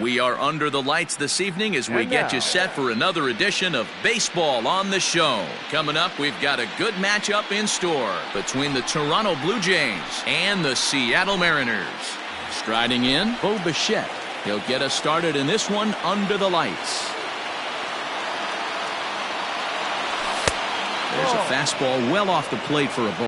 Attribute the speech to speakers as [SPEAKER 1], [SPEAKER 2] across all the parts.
[SPEAKER 1] We are under the lights this evening as we get you set for another edition of Baseball on the Show. Coming up, we've got a good matchup in store between the Toronto Blue Jays and the Seattle Mariners. Striding in, Bo Bichette. He'll get us started in this one under the lights. There's a fastball well off the plate for a ball.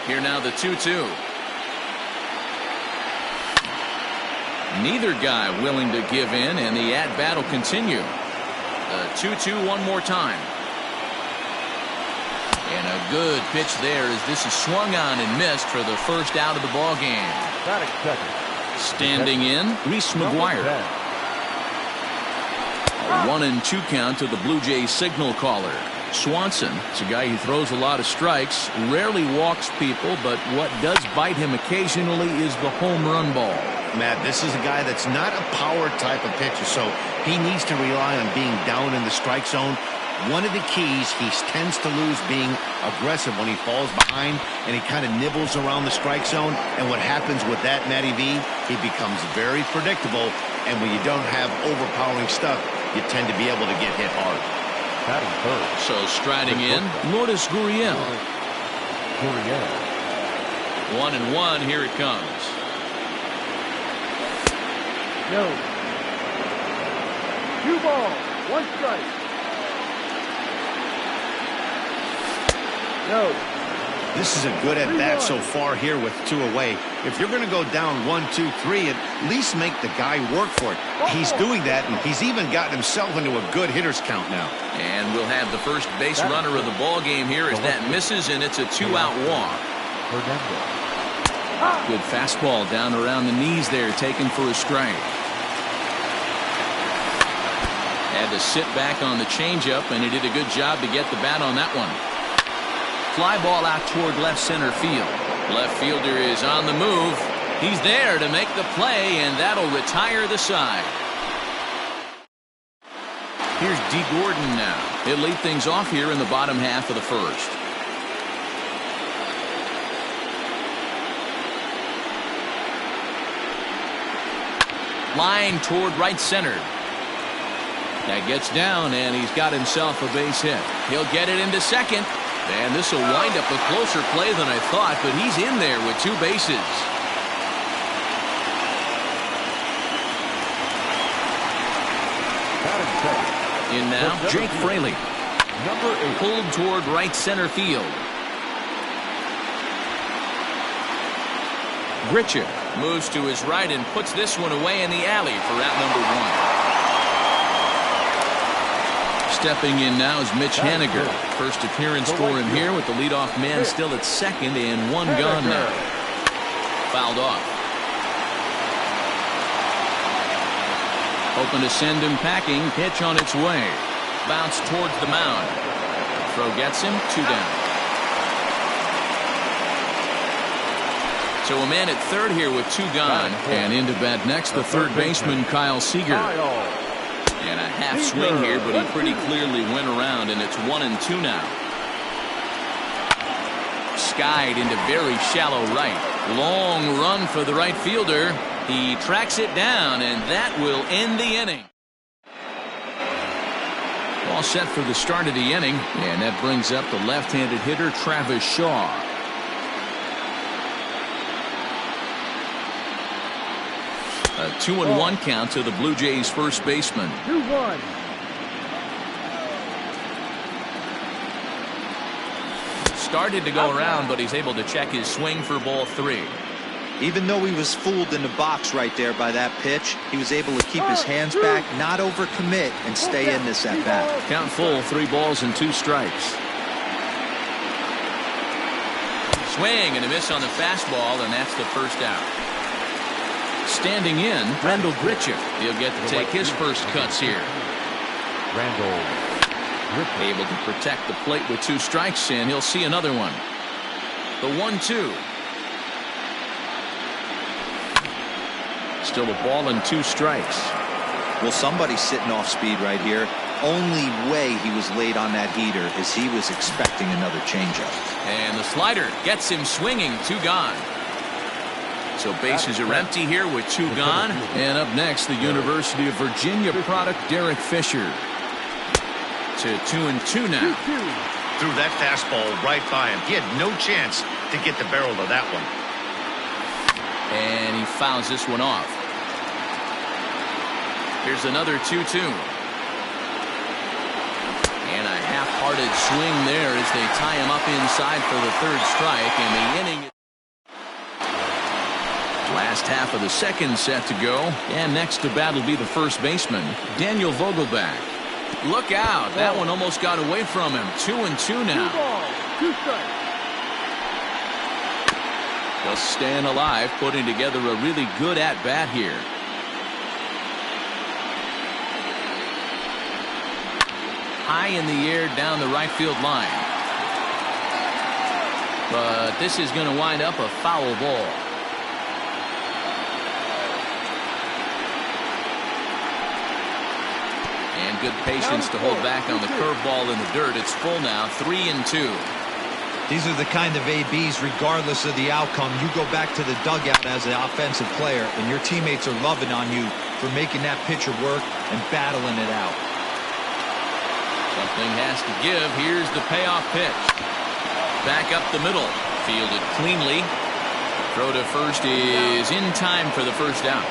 [SPEAKER 1] Here now the 2-2. Neither guy willing to give in, and the at-bat will continue. The 2-2 one more time. And a good pitch there as this is swung on and missed for the first out of the ball game. Standing in, Reese McGuire. A 1-2 count to the Blue Jays signal caller. Swanson, it's a guy who throws a lot of strikes, rarely walks people, but what does bite him occasionally is the home run ball.
[SPEAKER 2] Matt, this is a guy that's not a power type of pitcher, so he needs to rely on being down in the strike zone. One of the keys, he tends to lose being aggressive when he falls behind and he kind of nibbles around the strike zone. And what happens with that, Matty V, he becomes very predictable. And when you don't have overpowering stuff, you tend to be able to get hit hard.
[SPEAKER 1] So striding in, Lourdes Gurriel. 1-1, here it comes.
[SPEAKER 3] No. 2 balls, 1 strike. No.
[SPEAKER 2] This is a good at-bat so far here with 2 away. If you're going to go down 1, 2, 3, at least make the guy work for it. He's doing that, and he's even gotten himself into a good hitter's count now.
[SPEAKER 1] And we'll have the first base runner of the ball game here as that misses, and it's a 2-out walk. Good fastball down around the knees there, taken for a strike. Had to sit back on the changeup, and he did a good job to get the bat on that one. Fly ball out toward left center field. Left fielder is on the move. He's there to make the play, and that'll retire the side. Here's D. Gordon now. He'll lead things off here in the bottom half of the first. Line toward right center. That gets down, and he's got himself a base hit. He'll get it into second. And this will wind up a closer play than I thought, but he's in there with 2 bases. In now, Jake Fraley.
[SPEAKER 3] Number 8.
[SPEAKER 1] Pulled toward right center field. Gritcha moves to his right and puts this one away in the alley for out number 1. Stepping in now is Mitch Haniger. First appearance for him here with the leadoff man still at second and 1 gone now. Fouled off. Hoping to send him packing. Pitch on its way. Bounce towards the mound. Throw gets him. 2 down. So a man at third here with 2 gone. And into bat next, the third baseman, Kyle Seager. And a half swing here, but he pretty clearly went around, and it's 1-2 now. Skied into very shallow right. Long run for the right fielder. He tracks it down, and that will end the inning. All set for the start of the inning, and that brings up the left-handed hitter, Travis Shaw. A 2-1 count to the Blue Jays first baseman.
[SPEAKER 3] 2-1.
[SPEAKER 1] Started to go around, but he's able to check his swing for ball 3.
[SPEAKER 4] Even though he was fooled in the box right there by that pitch, he was able to keep his hands back, not overcommit, and stay in this at bat.
[SPEAKER 1] Count full, 3 balls and 2 strikes. Swing and a miss on the fastball, and that's the first out. Standing in, Randall Gritcha. He'll get to take his first cuts here.
[SPEAKER 3] Randall
[SPEAKER 1] able to protect the plate with 2 strikes, and he'll see another one. The 1-2. Still a ball and 2 strikes.
[SPEAKER 4] Well, somebody's sitting off speed right here. Only way he was late on that heater is he was expecting another changeup.
[SPEAKER 1] And the slider gets him swinging. 2 gone. So bases are empty here with 2 gone. And up next, the University of Virginia product, Derek Fisher. To 2-2 now.
[SPEAKER 2] Threw that fastball right by him. He had no chance to get the barrel of that one.
[SPEAKER 1] And he fouls this one off. Here's another 2-2. And a half-hearted swing there as they tie him up inside for the 3rd strike. And the inning. Last half of the 2nd set to go. And next to bat will be the first baseman, Daniel Vogelback. Look out. That one almost got away from him. 2-2 now.
[SPEAKER 3] 2 strikes.
[SPEAKER 1] Just staying alive, putting together a really good at-bat here. High in the air down the right field line. But this is going to wind up a foul ball. And good patience to hold back on the curveball in the dirt. It's full now, 3-2.
[SPEAKER 4] These are the kind of ABs, regardless of the outcome. You go back to the dugout as an offensive player, and your teammates are loving on you for making that pitcher work and battling it out.
[SPEAKER 1] Something has to give. Here's the payoff pitch. Back up the middle. Fielded cleanly. Throw to first is in time for the first out.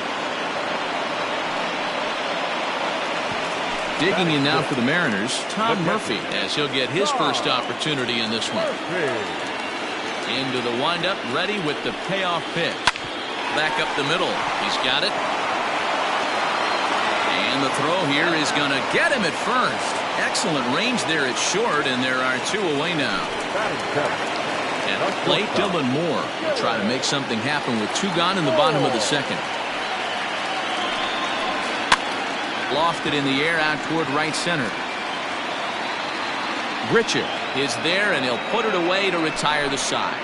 [SPEAKER 1] Digging in now for the Mariners, Tom Murphy, as he'll get his first opportunity in this one. Into the windup, ready with the payoff pitch. Back up the middle. He's got it. And the throw here is going to get him at first. Excellent range there at short, and there are 2 away now. At the plate, Dylan Moore will try to make something happen with 2 gone in the bottom of the 2nd. Lofted in the air out toward right center. Grichuk is there, and he'll put it away to retire the side.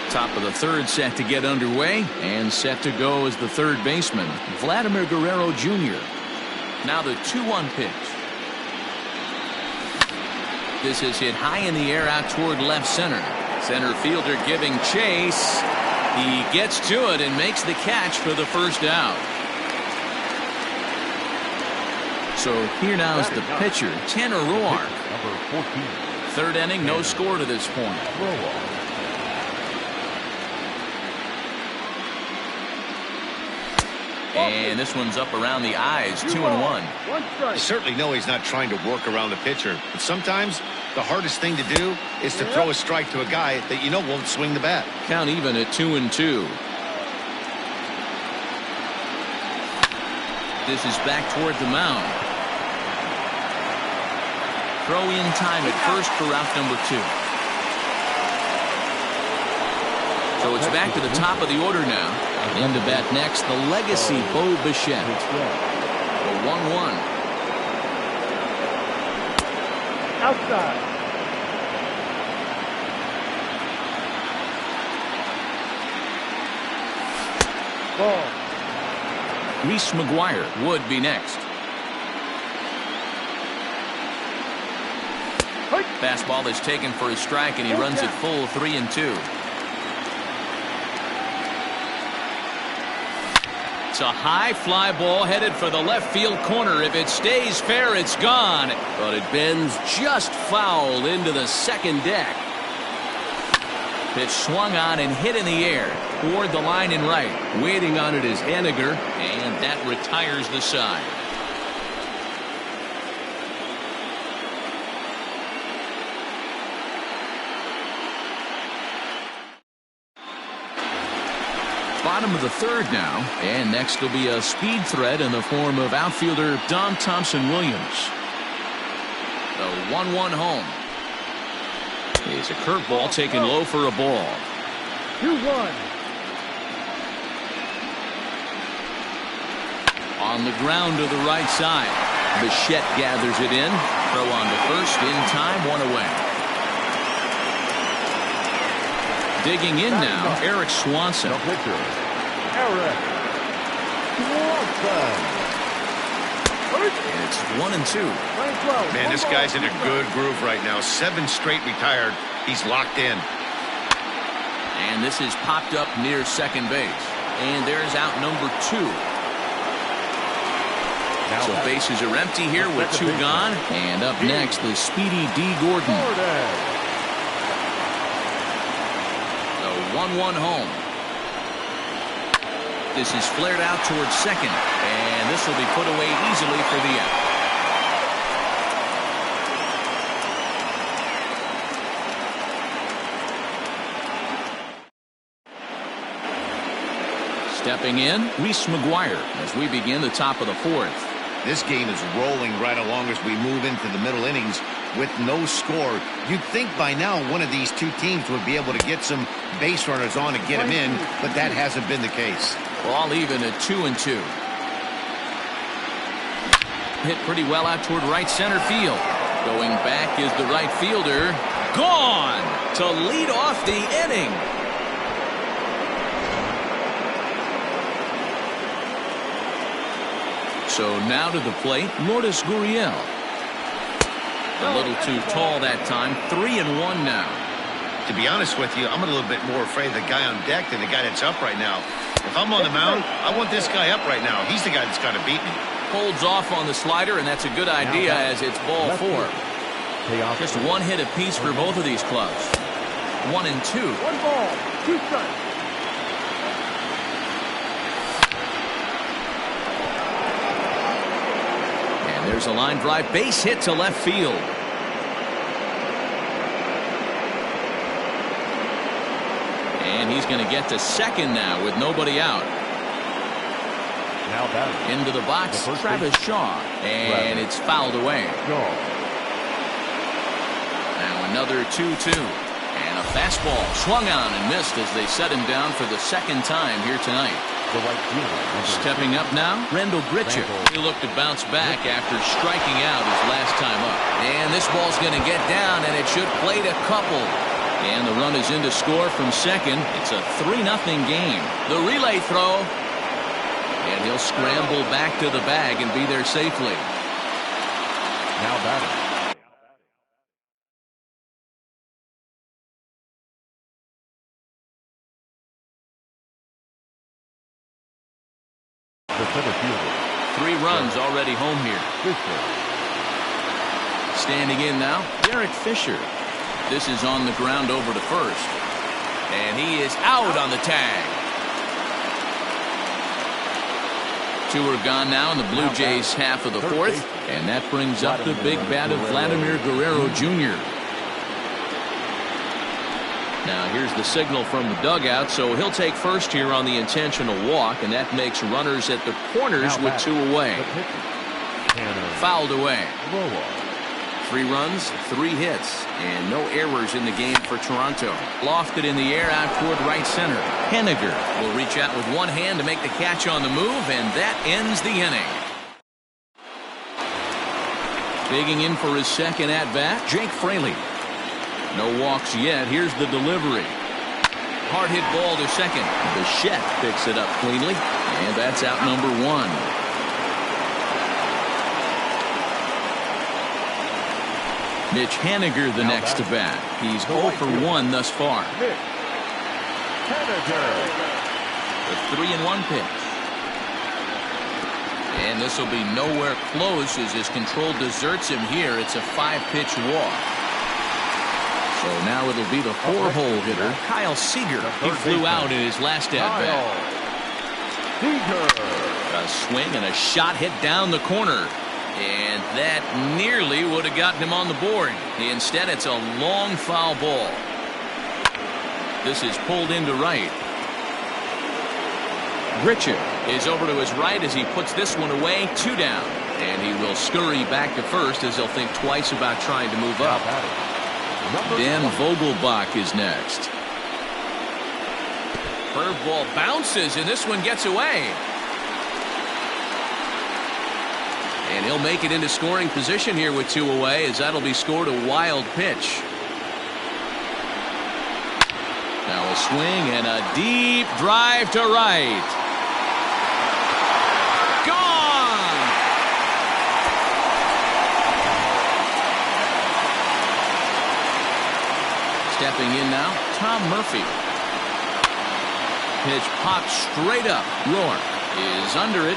[SPEAKER 1] Top of the 3rd set to get underway, and set to go is the 3rd baseman, Vladimir Guerrero Jr. Now the 2-1 pitch. This is hit high in the air out toward left center. Center fielder giving chase. He gets to it and makes the catch for the first out. So here now is the pitcher, Tanner Roark.
[SPEAKER 3] Number 14.
[SPEAKER 1] 3rd inning, no score to this point. And this one's up around the eyes, 2-1.
[SPEAKER 2] You certainly know he's not trying to work around the pitcher, but sometimes the hardest thing to do is to throw a strike to a guy that you know won't swing the bat.
[SPEAKER 1] Count even at 2-2. This is back toward the mound. Throw in time at first for route number 2. So it's back to the top of the order now. In to bat next, the legacy Bo Bichette. The 1-1.
[SPEAKER 3] Outside. Ball.
[SPEAKER 1] Reese McGuire would be next. Fastball is taken for a strike, and he runs it full, 3-2. It's a high fly ball headed for the left field corner. If it stays fair, it's gone. But it bends just foul into the 2nd deck. Pitch swung on and hit in the air toward the line and right. Waiting on it is Henniger, and that retires the side. Bottom of the 3rd now, and next will be a speed threat in the form of outfielder Don Thompson-Williams. The 1-1 home. It's a curveball taken low for a ball.
[SPEAKER 3] 2-1.
[SPEAKER 1] On the ground to the right side. Bichette gathers it in. Throw on to first in time, 1 away. Digging in now, Eric Swanson.
[SPEAKER 3] The pitcher, Eric Swanson.
[SPEAKER 1] And it's 1-2.
[SPEAKER 2] Man, this guy's in a good groove right now. 7 straight retired. He's locked in.
[SPEAKER 1] And this is popped up near second base. And there's out number 2. So bases are empty here with 2 gone. And up next, the speedy D. Gordon. The 1-1 home. This is flared out towards second. And this will be put away easily for the out. Stepping in, Reese McGuire as we begin the top of the 4th.
[SPEAKER 2] This game is rolling right along as we move into the middle innings with no score. You'd think by now one of these 2 teams would be able to get some base runners on and get them in, but that hasn't been the case.
[SPEAKER 1] All even at 2-2. Hit pretty well out toward right center field. Going back is the right fielder. Gone to lead off the inning. So now to the plate, Lourdes Gurriel. A little too tall that time. 3-1 now.
[SPEAKER 2] To be honest with you, I'm a little bit more afraid of the guy on deck than the guy that's up right now. If I'm on the mound, I want this guy up right now. He's the guy that's got to beat me.
[SPEAKER 1] Holds off on the slider, and that's a good idea as it's ball 4. Just 1 hit apiece for both of these clubs. 1-2.
[SPEAKER 3] 1 ball, 2 strikes.
[SPEAKER 1] And there's a line drive base hit to left field. And he's going to get to second now with nobody out.
[SPEAKER 3] Now batting.
[SPEAKER 1] Into the box, Travis Shaw. And it's fouled away. Now another 2-2. And a fastball swung on and missed as they set him down for the second time here tonight. Stepping up now, Randall Grichuk. He looked to bounce back after striking out his last time up. And this ball's going to get down, and it should plate a couple. And the run is in to score from second. It's a 3-0 game. The relay throw. And he'll scramble back to the bag and be there safely.
[SPEAKER 3] Now batting. The center fielder.
[SPEAKER 1] 3 runs already home here. Standing in now, Derek Fisher. This is on the ground over to first. And he is out on the tag. 2 are gone now in the Blue Jays half of the 4th. And that brings up the big bat of Vladimir Guerrero Jr. Now here's the signal from the dugout, so he'll take first here on the intentional walk, and that makes runners at the corners with 2 away. Fouled away. 3 runs, 3 hits, and no errors in the game for Toronto. Lofted in the air out toward right center. Henniger will reach out with 1 hand to make the catch on the move, and that ends the inning. Digging in for his second at-bat, Jake Fraley. No walks yet. Here's the delivery. Hard hit ball to second. Bichette picks it up cleanly, and that's out number 1. Mitch Henniger the next to bat. He's 0 for 1 thus far.
[SPEAKER 3] Mitch Henniger.
[SPEAKER 1] The 3-1 pitch. And this will be nowhere close as his control deserts him here. It's a 5-pitch walk. So now it'll be the 4-hole hitter, Kyle Seager. He flew out in his last at-bat. A swing and a shot hit down the corner. And that nearly would have gotten him on the board. Instead, it's a long foul ball. This is pulled into right. Grichuk is over to his right as he puts this one away. 2 down. And he will scurry back to first as he'll think twice about trying to move up. Dan Vogelbach is next. Curveball bounces, and this one gets away. And he'll make it into scoring position here with 2 away, as that'll be scored a wild pitch. Now A swing and a deep drive to right. Gone! Stepping in now, Tom Murphy. Pitch popped straight up. Roark is under it,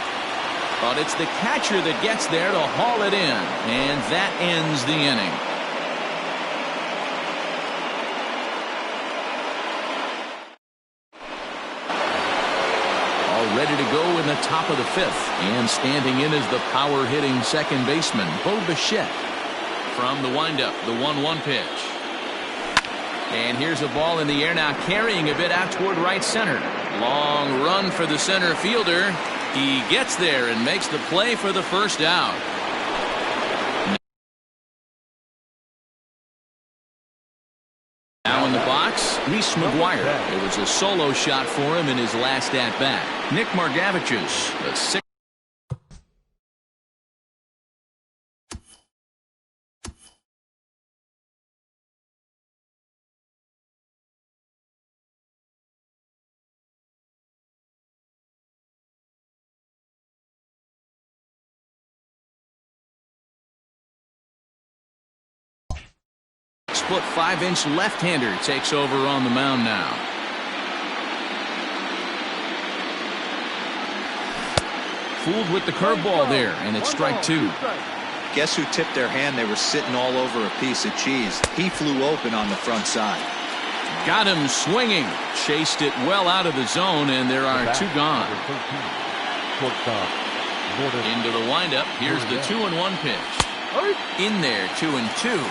[SPEAKER 1] but it's the catcher that gets there to haul it in, and that ends the inning. All ready to go in the top of the fifth, and standing in is the power-hitting second baseman, Bo Bichette. From the windup, the 1-1 pitch. And here's a ball in the air now, carrying a bit out toward right center. Long run for the center fielder. He gets there and makes the play for the first out. Now in the box, Reese McGuire. It was a solo shot for him in his last at-bat. Nick Margavich's the sixth. Split 5-inch left-hander takes over on the mound now. Fooled with the curveball there, and it's strike two.
[SPEAKER 4] Guess who tipped their hand? They were sitting all over a piece of cheese. He flew open on the front side.
[SPEAKER 1] Got him swinging. Chased it well out of the zone, and there are two gone. Into the windup. Here's the 2-1 pitch. In there, 2-2.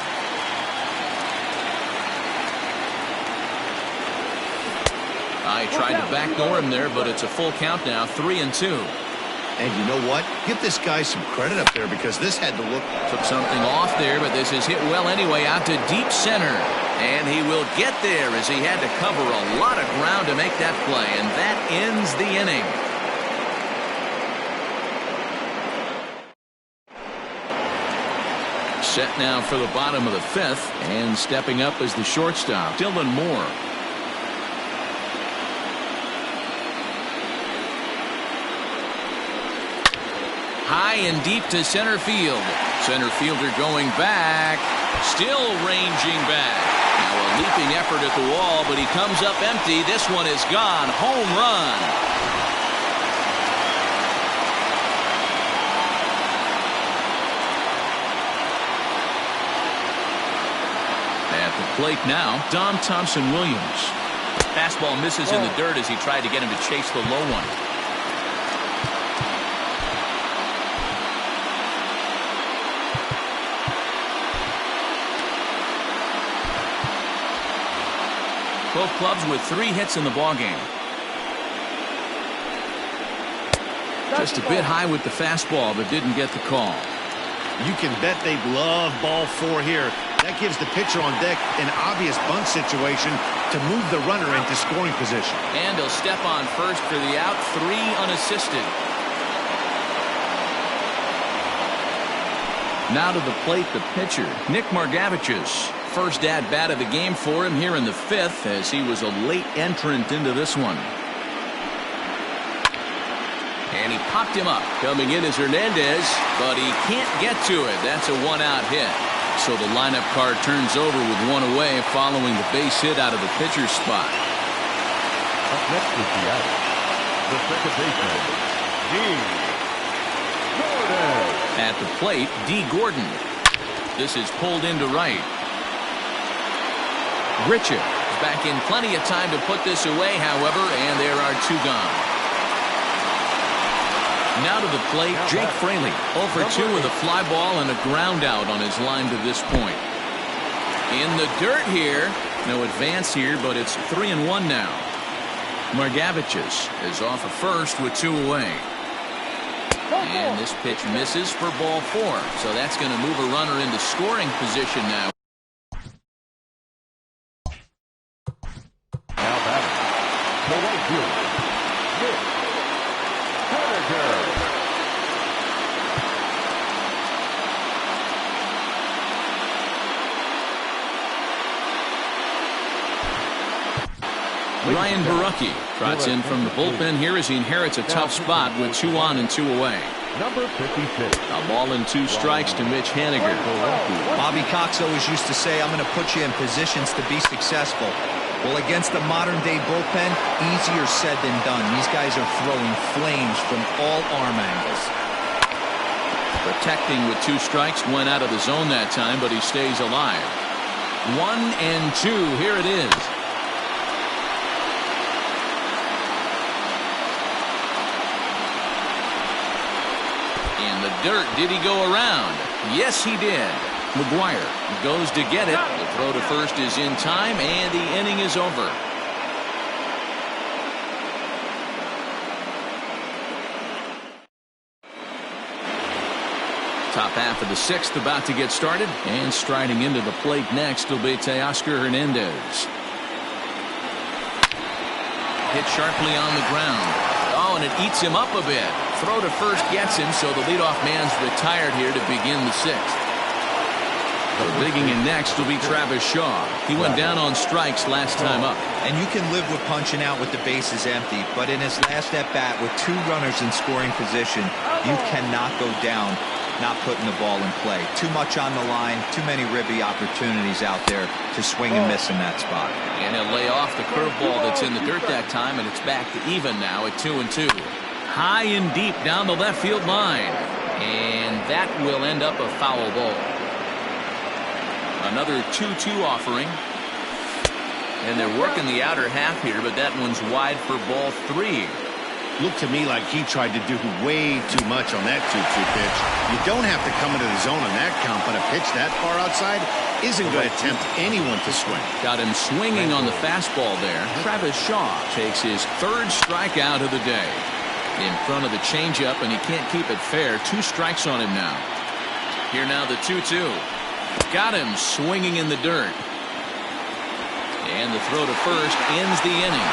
[SPEAKER 1] I tried to backdoor him there, but it's a full count now, 3-2.
[SPEAKER 2] And you know what? Give this guy some credit up there, because this had to look.
[SPEAKER 1] Took something off there, but this is hit well anyway out to deep center. And he will get there as he had to cover a lot of ground to make that play. And that ends the inning. Set now for the bottom of the fifth. And stepping up is the shortstop, Dylan Moore. High and deep to center field. Center fielder going back. Still ranging back. Now a leaping effort at the wall, but he comes up empty. This one is gone. Home run. At the plate now, Dom Thompson-Williams. Fastball misses in the dirt as he tried to get him to chase the low one. Both clubs with 3 hits in the ballgame. Just a bit high with the fastball, but didn't get the call.
[SPEAKER 2] You can bet they love ball 4 here. That gives the pitcher on deck an obvious bunt situation to move the runner into scoring position.
[SPEAKER 1] And he'll step on first for the out, 3 unassisted. Now to the plate, the pitcher, Nick Margavich's. First at-bat of the game for him here in the fifth, as he was a late entrant into this one. And he popped him up. Coming in is Hernandez, but he can't get to it. That's a 1-out hit. So the lineup card turns over with 1 away following the base hit out of the pitcher's spot.
[SPEAKER 3] Up next is the second baseman, D. Gordon.
[SPEAKER 1] At the plate, D. Gordon. This is pulled into right. Richard is back in plenty of time to put this away, however, and there are 2 gone. Now to the plate, Jake Fraley, 0 for 2 with a fly ball and a ground out on his line to this point. In the dirt here, no advance here, but it's 3-1 now. Margavich's is off of first with 2 away. And this pitch misses for ball 4, so that's going to move a runner into scoring position now. Ryan Barucki trots in from the bullpen here as he inherits a tough spot with 2 on and 2 away.
[SPEAKER 3] Number 56.
[SPEAKER 1] A ball and 2 strikes to Mitch Haniger.
[SPEAKER 4] Bobby Cox always used to say, I'm going to put you in positions to be successful. Well, against the modern-day bullpen, easier said than done. These guys are throwing flames from all arm angles.
[SPEAKER 1] Protecting with 2 strikes, went out of the zone that time, but he stays alive. 1 and 2, here it is. In the dirt, did he go around? Yes, he did. McGuire goes to get it. The throw to first is in time, and the inning is over. Top half of the 6th about to get started, and striding into the plate next will be Teoscar Hernandez. Hit sharply on the ground. Oh, and it eats him up a bit. Throw to first gets him, so the leadoff man's retired here to begin the 6th. Digging in next will be Travis Shaw. He went down on strikes last time up.
[SPEAKER 4] And you can live with punching out with the bases empty, but in his last at-bat with 2 runners in scoring position, you cannot go down not putting the ball in play. Too much on the line, too many ribby opportunities out there to swing and miss in that spot.
[SPEAKER 1] And he'll lay off the curveball that's in the dirt that time, and it's back to even now at 2 and 2. High and deep down the left field line. And that will end up a foul ball. Another 2-2 offering. And they're working the outer half here, but that one's wide for ball 3.
[SPEAKER 2] Looked to me like he tried to do way too much on that 2-2 pitch. You don't have to come into the zone on that count, but a pitch that far outside isn't going to tempt anyone to swing.
[SPEAKER 1] Got him swinging on the fastball there. Travis Shaw takes his 3rd strikeout of the day. In front of the changeup, and he can't keep it fair. 2 strikes on him now. Here now the 2-2. Got him swinging in the dirt. And the throw to first ends the inning.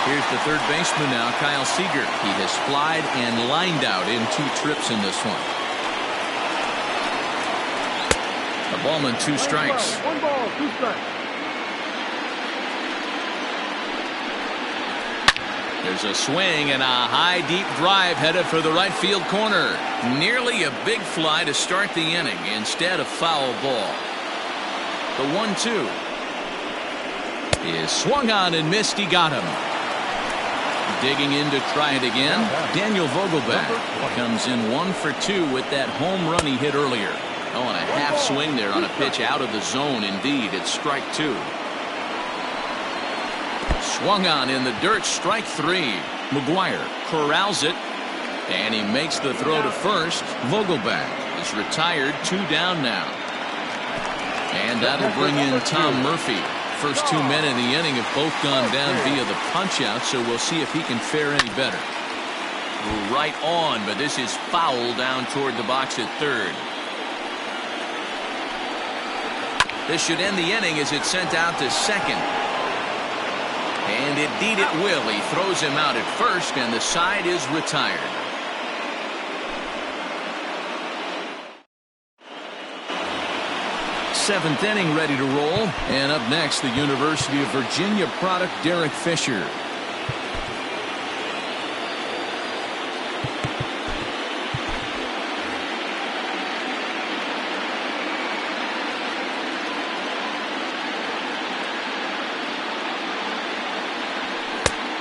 [SPEAKER 1] Here's the third baseman now, Kyle Seager. He has flied and lined out in 2 trips in this one. A ball and 2 strikes.
[SPEAKER 3] 1 ball, 2 strikes.
[SPEAKER 1] There's a swing and a high deep drive headed for the right field corner. Nearly a big fly to start the inning. Instead, a foul ball. The 1-2 is swung on and missed. He got him. Digging in to try it again. Daniel Vogelback comes in 1 for 2 with that home run he hit earlier. Oh, and a half swing there on a pitch out of the zone. Indeed, it's strike 2. Swung on in the dirt, strike 3. McGuire corrals it, and he makes the throw to first. Vogelback is retired, 2 down now. And that'll bring in Tom Murphy. First 2 men in the inning have both gone down via the punch-out, so we'll see if he can fare any better. Right on, but this is foul down toward the box at 3rd. This should end the inning as it's sent out to 2nd. And indeed it will. He throws him out at first, and the side is retired. Seventh inning ready to roll. And up next, the University of Virginia product, Derek Fisher.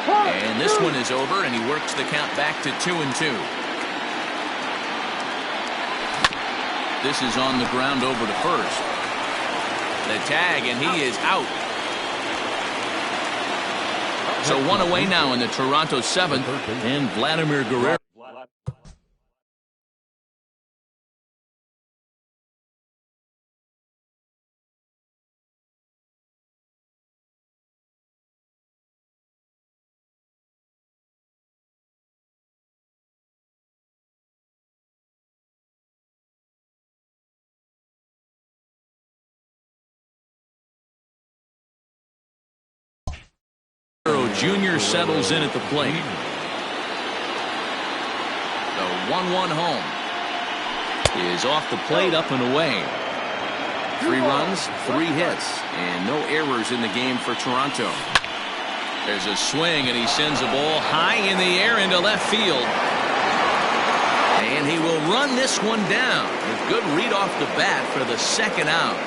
[SPEAKER 1] And this one is over, and he works the count back to 2 and 2. This is on the ground over to first. The tag, and he is out. So 1 away now in the Toronto 7th, and Vladimir Guerrero. Jr. settles in at the plate. The 1-1 home. is off the plate, up and away. 3 runs, 3 hits, and no errors in the game for Toronto. There's a swing, and he sends a ball high in the air into left field. And he will run this one down. A good read off the bat for the second out.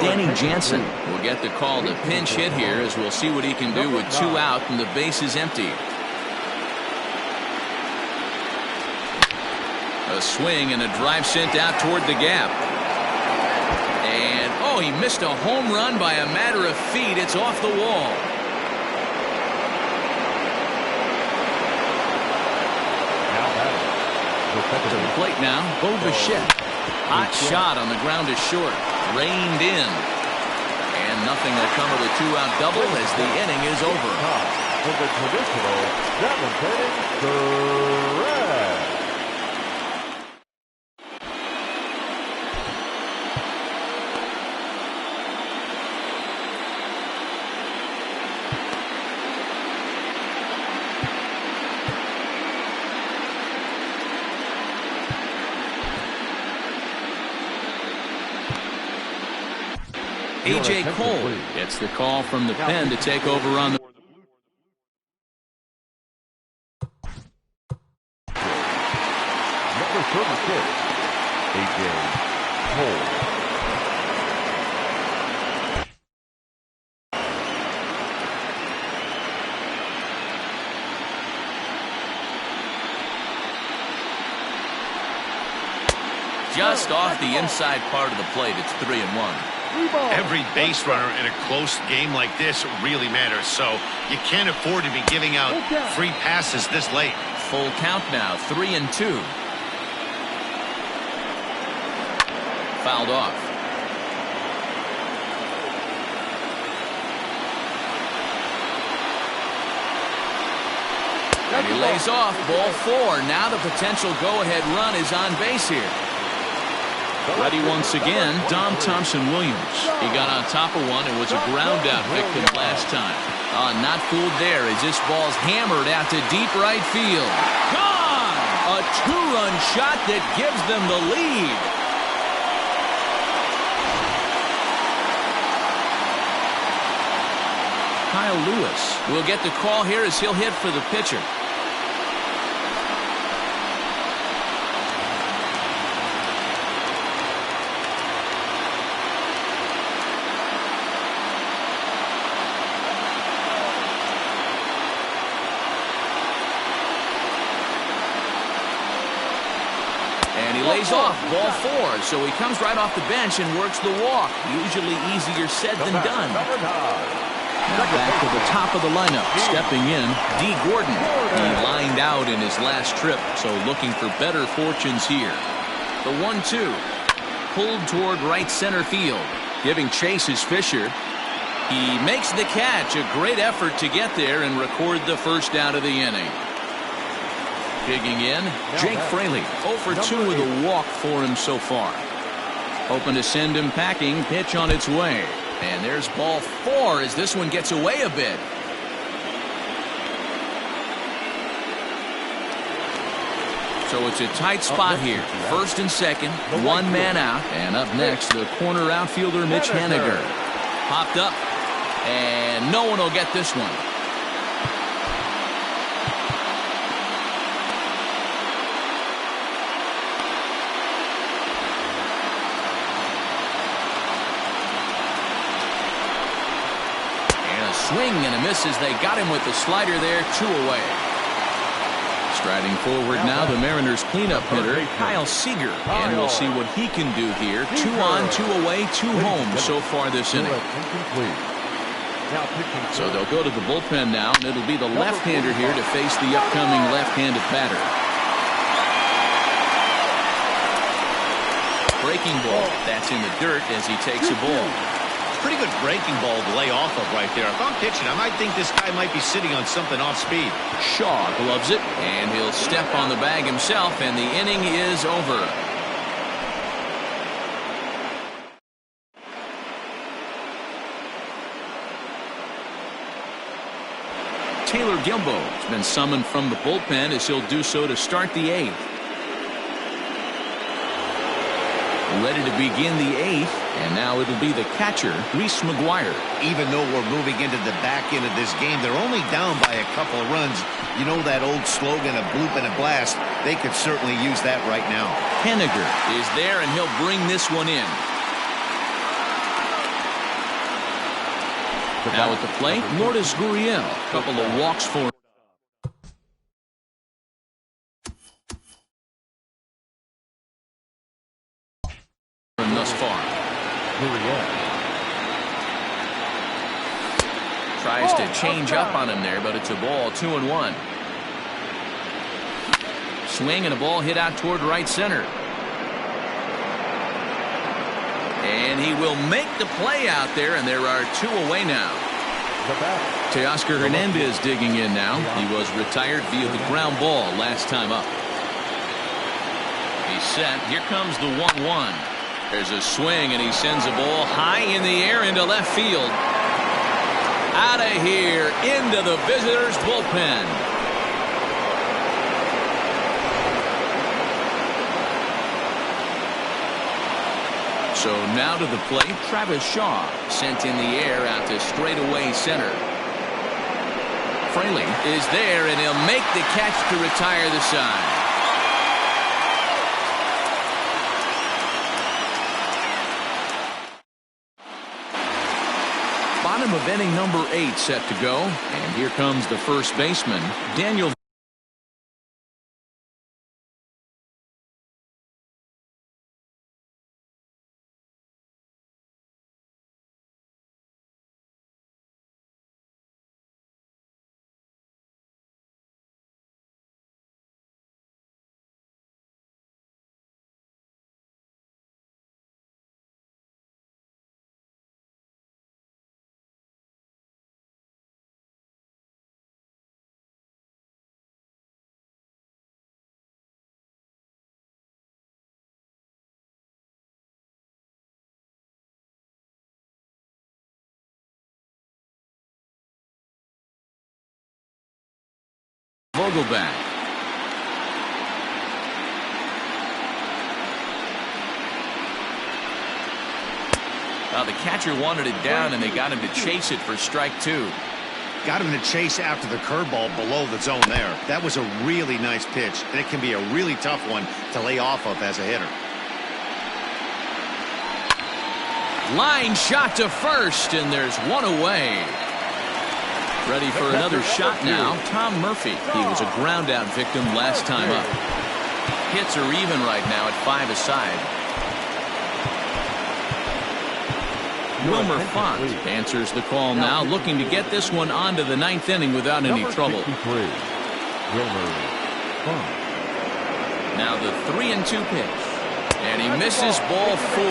[SPEAKER 1] Danny Jansen will get the call to pinch hit here, as we'll see what he can do with 2 out and the base is empty. A swing and a drive sent out toward the gap. And, oh, he missed a home run by a matter of feet. It's off the wall. To the plate now, Bo Bichette. Hot shot on the ground is short. Reined in. And nothing will come of the 2-out double as the inning is over.
[SPEAKER 3] For the traditional 7th inning, correct.
[SPEAKER 1] A.J. Cole gets the call from the pen to take over on the.
[SPEAKER 3] Number 36, A.J. Cole.
[SPEAKER 1] Just off the inside part of the plate. It's 3-1.
[SPEAKER 2] Every base runner in a close game like this really matters, so you can't afford to be giving out free passes this late.
[SPEAKER 1] Full count now, 3-2. Fouled off. And he lays off, ball 4. Now the potential go-ahead run is on base here. Ready once again, Dom Thompson-Williams. He got on top of one and was a ground-out victim last time. Not fooled there as this ball's hammered out to deep right field. Gone! A 2-run shot that gives them the lead. Kyle Lewis will get the call here as he'll hit for the pitcher. Lays off, ball 4, so he comes right off the bench and works the walk. Usually easier said than done. Now back to the top of the lineup. Stepping in, D. Gordon. He lined out in his last trip, so looking for better fortunes here. The 1-2. Pulled toward right center field. Giving chase is Fisher. He makes the catch. A great effort to get there and record the first out of the inning. Digging in, Jake Fraley, 0 for 2 with a walk for him so far. Hoping to send him packing, pitch on its way. And there's ball 4 as this one gets away a bit. So it's a tight spot here. First and second, 1 man out. And up next, the corner outfielder Mitch Haniger. Popped up, and no one will get this one. Swing and a miss as they got him with the slider there. 2 away. Striding forward now, the Mariners cleanup hitter Kyle Seager, and we'll see what he can do here. 2 on, 2 away, 2 home so far this inning. So they'll go to the bullpen now, and it'll be the left-hander here to face the upcoming left-handed batter. Breaking ball. That's in the dirt as he takes a ball.
[SPEAKER 2] Pretty good breaking ball to lay off of right there. If I'm pitching, I might think this guy might be sitting on something off speed.
[SPEAKER 1] Shaw gloves it, and he'll step on the bag himself, and the inning is over. Taylor Gilbo has been summoned from the bullpen as he'll do so to start the 8th. Ready to begin the 8th, and now it'll be the catcher, Reese McGuire.
[SPEAKER 2] Even though we're moving into the back end of this game, they're only down by a couple of runs. You know that old slogan, a bloop and a blast? They could certainly use that right now.
[SPEAKER 1] Henniger is there, and he'll bring this one in. Now at the plate, Lourdes Gurriel. Couple of walks for him thus far. Tries to change up on him there, but it's a ball, 2-1. Swing and a ball hit out toward right center. And he will make the play out there, and there are 2 away now. Teoscar Hernandez digging in now. He was retired via the ground ball last time up. He's set. Here comes the 1-1. There's a swing, and he sends a ball high in the air into left field. Out of here, into the visitors' bullpen. So now to the plate, Travis Shaw, sent in the air out to straightaway center. Fraley is there, and he'll make the catch to retire the side. Bottom of inning number 8 set to go, and here comes the first baseman, Daniel. Vogelback. The catcher wanted it down, and they got him to chase it for strike 2.
[SPEAKER 2] Got him to chase after the curveball below the zone there. That was a really nice pitch, and it can be a really tough one to lay off of as a hitter.
[SPEAKER 1] Line shot to first, and there's 1 away. Ready for another shot now, Tom Murphy. He was a ground out victim last time up. Hits are even right now at 5 aside. Wilmer Font answers the call now, looking to get this one onto the 9th inning without any trouble. Now the 3-2 pitch. And he misses ball 4.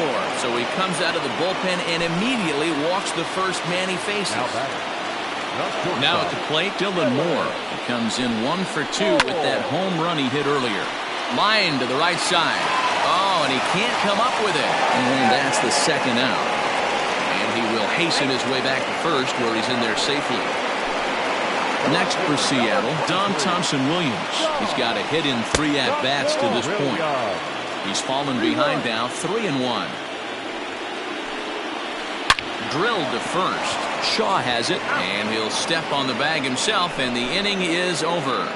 [SPEAKER 1] So he comes out of the bullpen and immediately walks the first man he faces. Now at the plate, Dylan Moore. He comes in 1 for 2 with that home run he hit earlier. Line to the right side. Oh, and he can't come up with it. And that's the second out. And he will hasten his way back to first, where he's in there safely. Next for Seattle, Don Thompson-Williams. He's got a hit in 3 at-bats to this point. He's fallen behind now, 3-1. Drilled to first. Shaw has it, and he'll step on the bag himself, and the inning is over.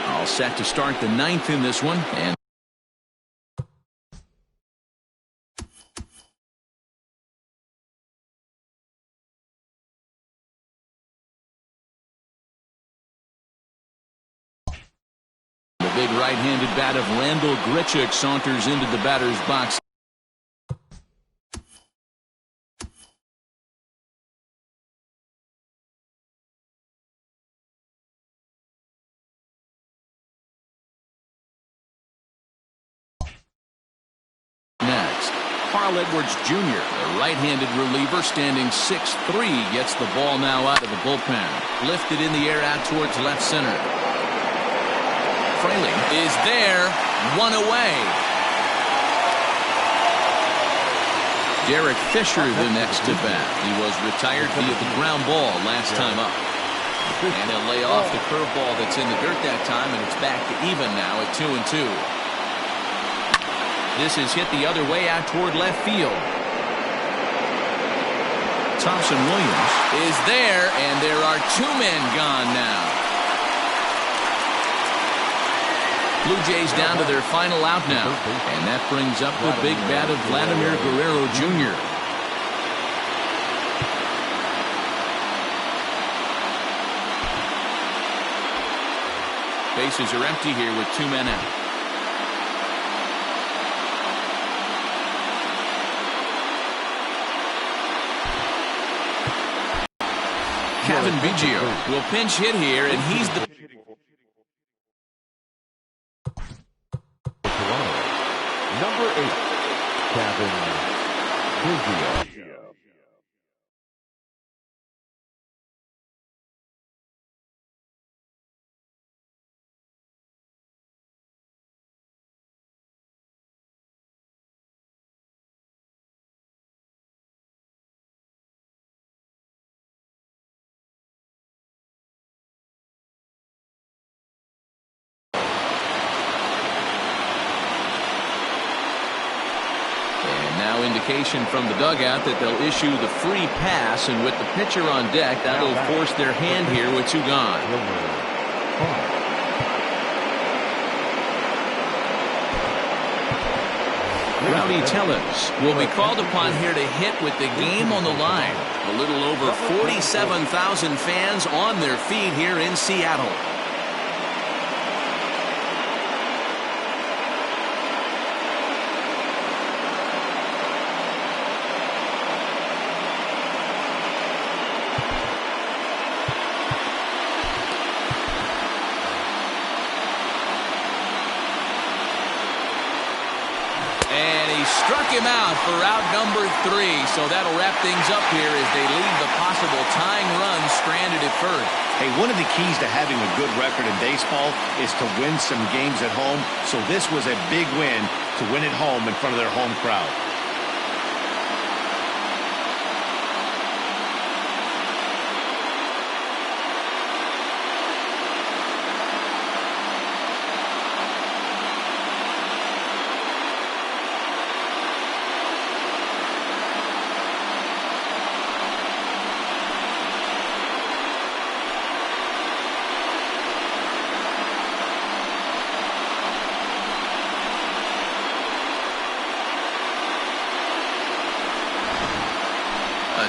[SPEAKER 1] All set to start the 9th in this one, and the big right-handed bat of Randall Grichuk saunters into the batter's box. Carl Edwards Jr., the right-handed reliever, standing 6'3", gets the ball now out of the bullpen. Lifted in the air out towards left center. Fraley is there, 1 away. Derek Fisher the next to bat. He was retired via the ground ball last time up. And he'll lay off the curveball that's in the dirt that time, and it's back to even now at 2-2. This is hit the other way out toward left field. Thompson Williams is there, and there are 2 men gone now. Blue Jays down to their final out now, and that brings up the big bat of Vladimir Guerrero Jr. Bases are empty here with 2 men out. Kevin Biggio will pinch hit here, and he's the
[SPEAKER 3] Number 8, Kevin Biggio.
[SPEAKER 1] Now indication from the dugout that they'll issue the free pass, and with the pitcher on deck, that'll force their hand here with 2 gone. Rowdy Tellez will be called upon here to hit with the game on the line. A little over 47,000 fans on their feet here in Seattle. Struck him out for out number 3, so that'll wrap things up here as they leave the possible tying run stranded at first.
[SPEAKER 2] Hey, one of the keys to having a good record in baseball is to win some games at home, so this was a big win to win at home in front of their home crowd.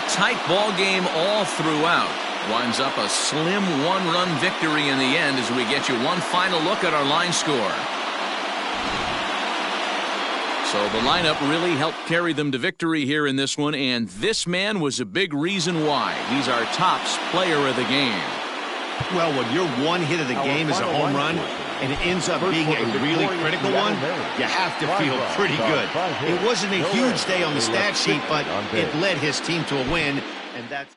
[SPEAKER 1] Tight ball game all throughout. Winds up a slim 1-run victory in the end as we get you one final look at our line score. So the lineup really helped carry them to victory here in this one, and this man was a big reason why. He's our tops player of the game.
[SPEAKER 2] Well, when your one hit of the game is a home run, and it ends up being a really critical one, you have to feel pretty good. It wasn't a huge day on the stat sheet, but it led his team to a win, and that's...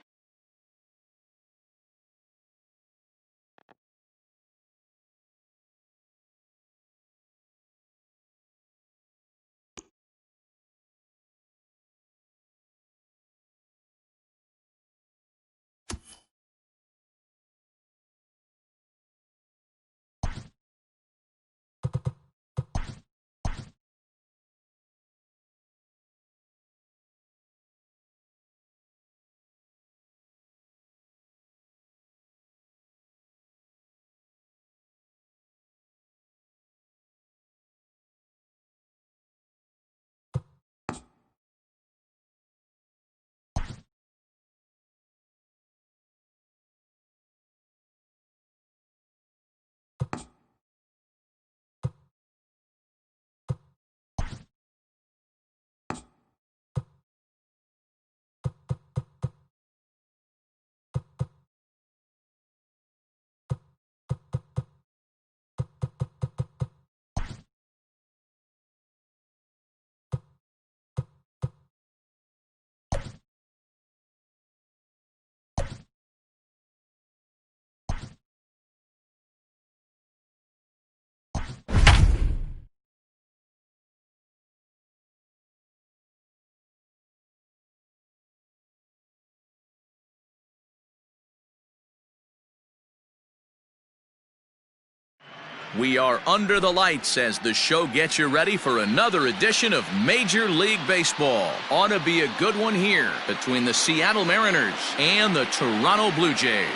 [SPEAKER 1] We are under the lights as the show gets you ready for another edition of Major League Baseball. Ought to be a good one here between the Seattle Mariners and the Toronto Blue Jays.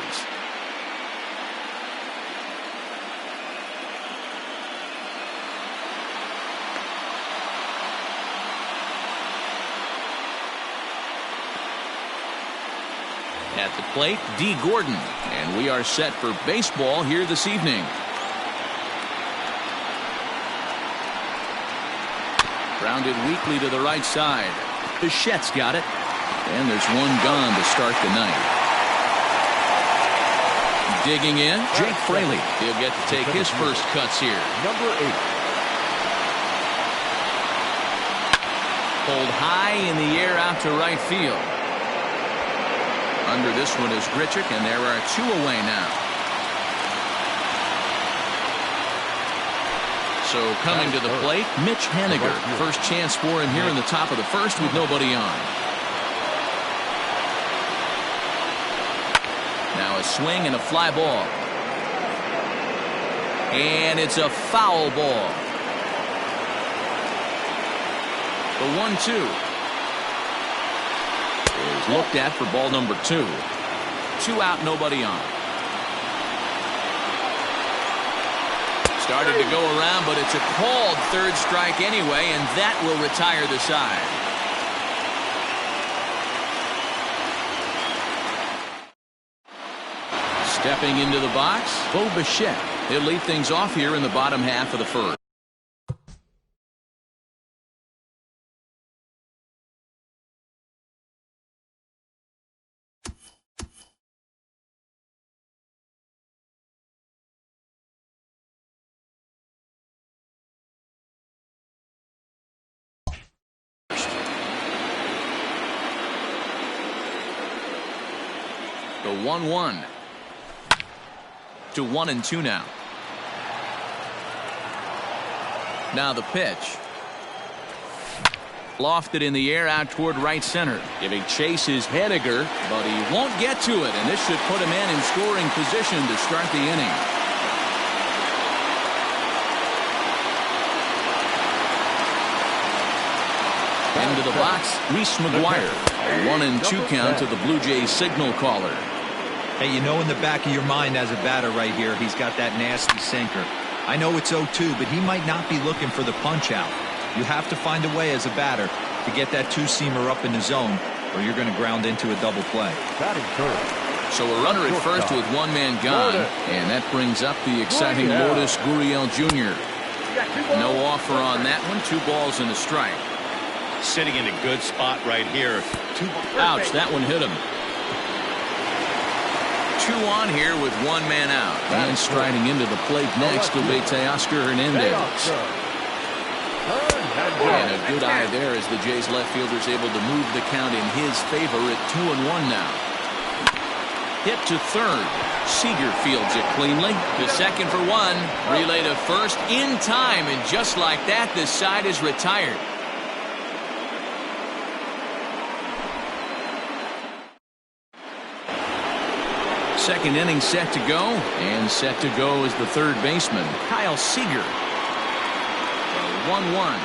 [SPEAKER 1] At the plate, D. Gordon, and we are set for baseball here this evening. Grounded weakly to the right side. Bichette's got it, and there's one gone to start the night. Digging in, Jake Fraley. He'll get to take his first cuts here.
[SPEAKER 3] Number 8.
[SPEAKER 1] Pulled high in the air out to right field. Under this one is Grichuk, and there are 2 away now. So coming to the plate, Mitch Haniger. First chance for him here in the top of the first with nobody on. Now a swing and a fly ball. And it's a foul ball. The 1-2. Is looked at for ball number 2. 2 out, nobody on. Started to go around, but it's a called third strike anyway, and that will retire the side. Stepping into the box, Bo Bichette. He'll lead things off here in the bottom half of the first. The 1-1 to 1-2 now. Now the pitch. Lofted in the air out toward right center. Giving chase is Haniger, but he won't get to it, and this should put a man in scoring position to start the inning. Into the box, Reese McGuire. A 1-2 count to the Blue Jays signal caller.
[SPEAKER 4] Hey, you know in the back of your mind as a batter right here, he's got that nasty sinker. I know it's 0-2, but he might not be looking for the punch out. You have to find a way as a batter to get that two-seamer up in the zone, or you're going to ground into a double play.
[SPEAKER 1] So a runner at first with one man gone, and that brings up the exciting Lourdes Gurriel Jr. No offer on that one. 2 balls and a strike.
[SPEAKER 2] Sitting in a good spot right here.
[SPEAKER 1] Ouch, that one hit him. 2 on here with 1 man out. And striding into the plate next will be Teoscar Hernandez. And a good eye there as the Jays left fielder is able to move the count in his favor at 2-1 now. Hit to third. Seager fields it cleanly. To second for 1. Relay to first in time, and just like that, this side is retired. Second inning set to go, and set to go is the third baseman, Kyle Seager. 1-1.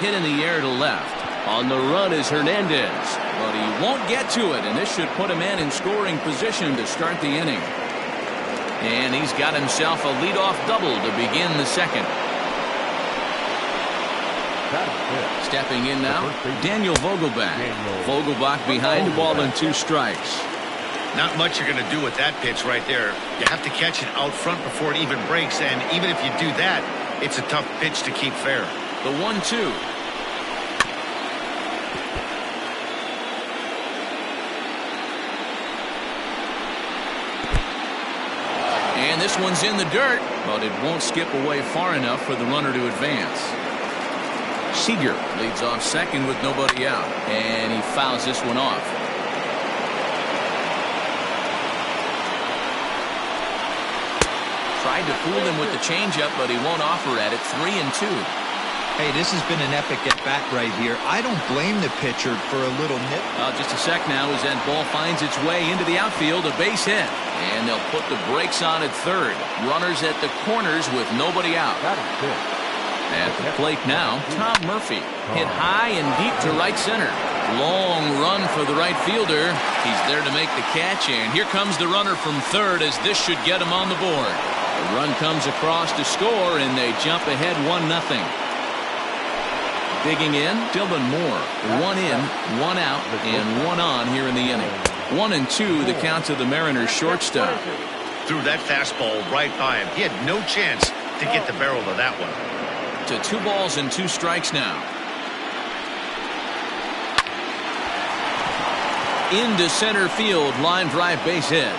[SPEAKER 1] Hit in the air to left. On the run is Hernandez, but he won't get to it, and this should put a man in scoring position to start the inning. And he's got himself a leadoff double to begin the second. Stepping in now, Daniel Vogelbach. Vogelbach behind, 1-2 strikes.
[SPEAKER 2] Not much you're going to do with that pitch right there. You have to catch it out front before it even breaks, and even if you do that, it's a tough pitch to keep fair.
[SPEAKER 1] The 1-2. And this one's in the dirt, but it won't skip away far enough for the runner to advance. Seager leads off second with nobody out, and he fouls this one off. Tried to fool him with the changeup, but he won't offer at it. 3-2.
[SPEAKER 4] Hey, this has been an epic at-bat right here. I don't blame the pitcher for a little nip.
[SPEAKER 1] Just a sec now as that ball finds its way into the outfield, a base hit. And they'll put the brakes on at third. Runners at the corners with nobody out. At the plate now, Tom Murphy. Hit high and deep to right center. Long run for the right fielder. He's there to make the catch, and here comes the runner from third as this should get him on the board. The run comes across to score, and they jump ahead 1-0. Digging in, Dylan Moore. 1 in, 1 out, and 1 on here in the inning. 1-2, the count to the Mariners shortstop.
[SPEAKER 2] Threw that fastball right by him. He had no chance to get the barrel of that one.
[SPEAKER 1] To 2 balls and 2 strikes now. Into center field, line drive base hit.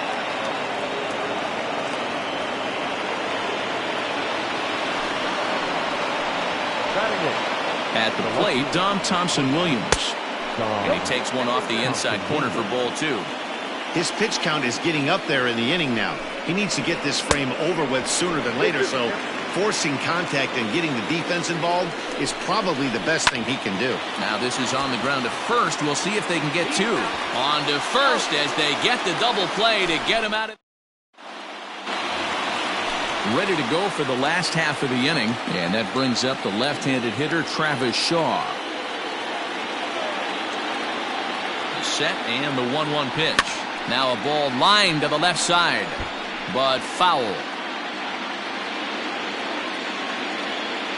[SPEAKER 1] At the plate, Dom Thompson-Williams. And he takes one off the inside corner for ball 2.
[SPEAKER 2] His pitch count is getting up there in the inning now. He needs to get this frame over with sooner than later, so forcing contact and getting the defense involved is probably the best thing he can do.
[SPEAKER 1] Now this is on the ground to first. We'll see if they can get 2. On to first as they get the double play to get him out of. Ready to go for the last half of the inning, and that brings up the left-handed hitter Travis Shaw. Set and the 1-1 pitch. Now a ball lined to the left side, but foul.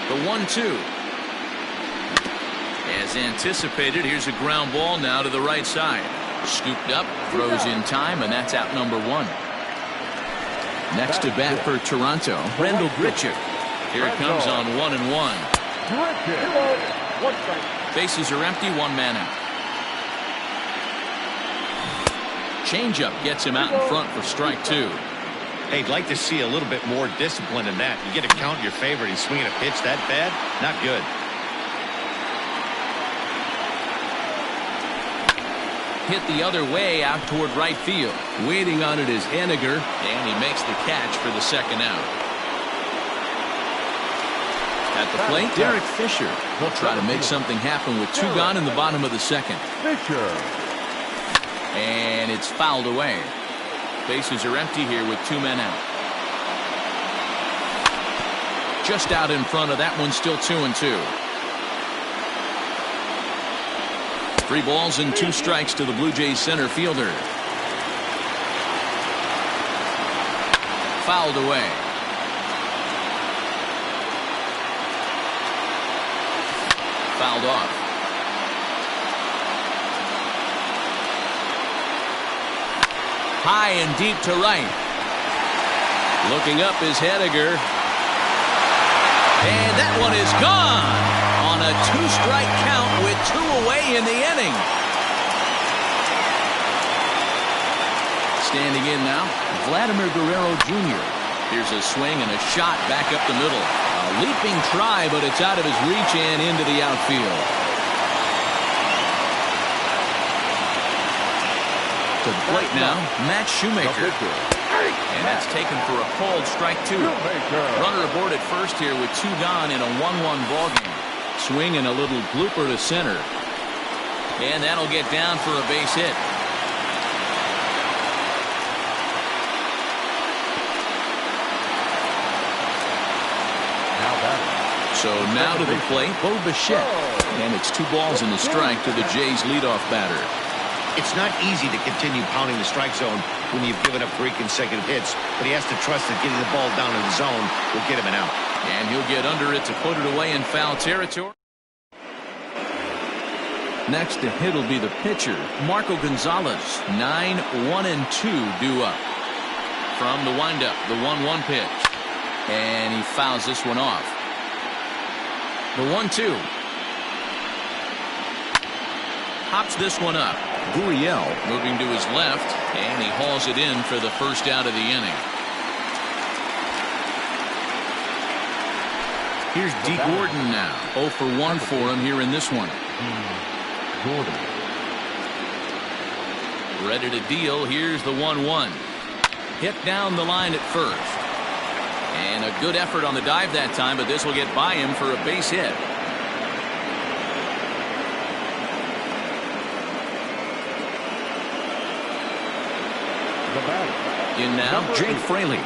[SPEAKER 1] The 1-2. As anticipated, here's a ground ball now to the right side. Scooped up, throws in time, and that's out number 1. Next to bat for Toronto, Brendel Grichuk. Here it comes on 1-1. Bases are empty, 1 man out. Changeup gets him out in front for strike 2.
[SPEAKER 2] Hey, I'd like to see a little bit more discipline in that. You get to count your favorite. He's swinging a pitch that bad? Not good.
[SPEAKER 1] Hit the other way out toward right field. Waiting on it is Henniger, and he makes the catch for the second out. At the plate, Derek Fisher will try to make something happen with 2 gone in the bottom of the second. And it's fouled away. Bases are empty here with 2 men out. Just out in front of that one, still 2-2. 3 balls and 2 strikes to the Blue Jays center fielder. Fouled away. Fouled off. High and deep to right. Looking up is Henniger. And that one is gone on a 2-strike count with 2 away in the inning. Standing in now, Vladimir Guerrero Jr. Here's a swing and a shot back up the middle. A leaping try, but it's out of his reach and into the outfield. To the plate now, Matt Shoemaker. And that's taken for a called strike 2. Runner aboard at first here with 2 gone in a 1-1 ballgame. Swing and a little blooper to center. And that'll get down for a base hit. So now to the plate, Bo Bichette. And it's 2 balls and a strike to the Jays leadoff batter.
[SPEAKER 2] It's not easy to continue pounding the strike zone when you've given up 3 consecutive hits, but he has to trust that getting the ball down in the zone will get him an out.
[SPEAKER 1] And he'll get under it to put it away in foul territory. Next to hit will be the pitcher, Marco Gonzalez. 9-1-2 due up. From the windup, the 1-1 pitch. And he fouls this one off. The 1-2. Hops this one up. Gurriel moving to his left, and he hauls it in for the first out of the inning. Here's D. Gordon now. 0 for 1 for him here in this one. Ready to deal. Here's the 1-1. Hit down the line at first. And a good effort on the dive that time, but this will get by him for a base hit.
[SPEAKER 3] the batter.
[SPEAKER 1] In now, Jake Fraley.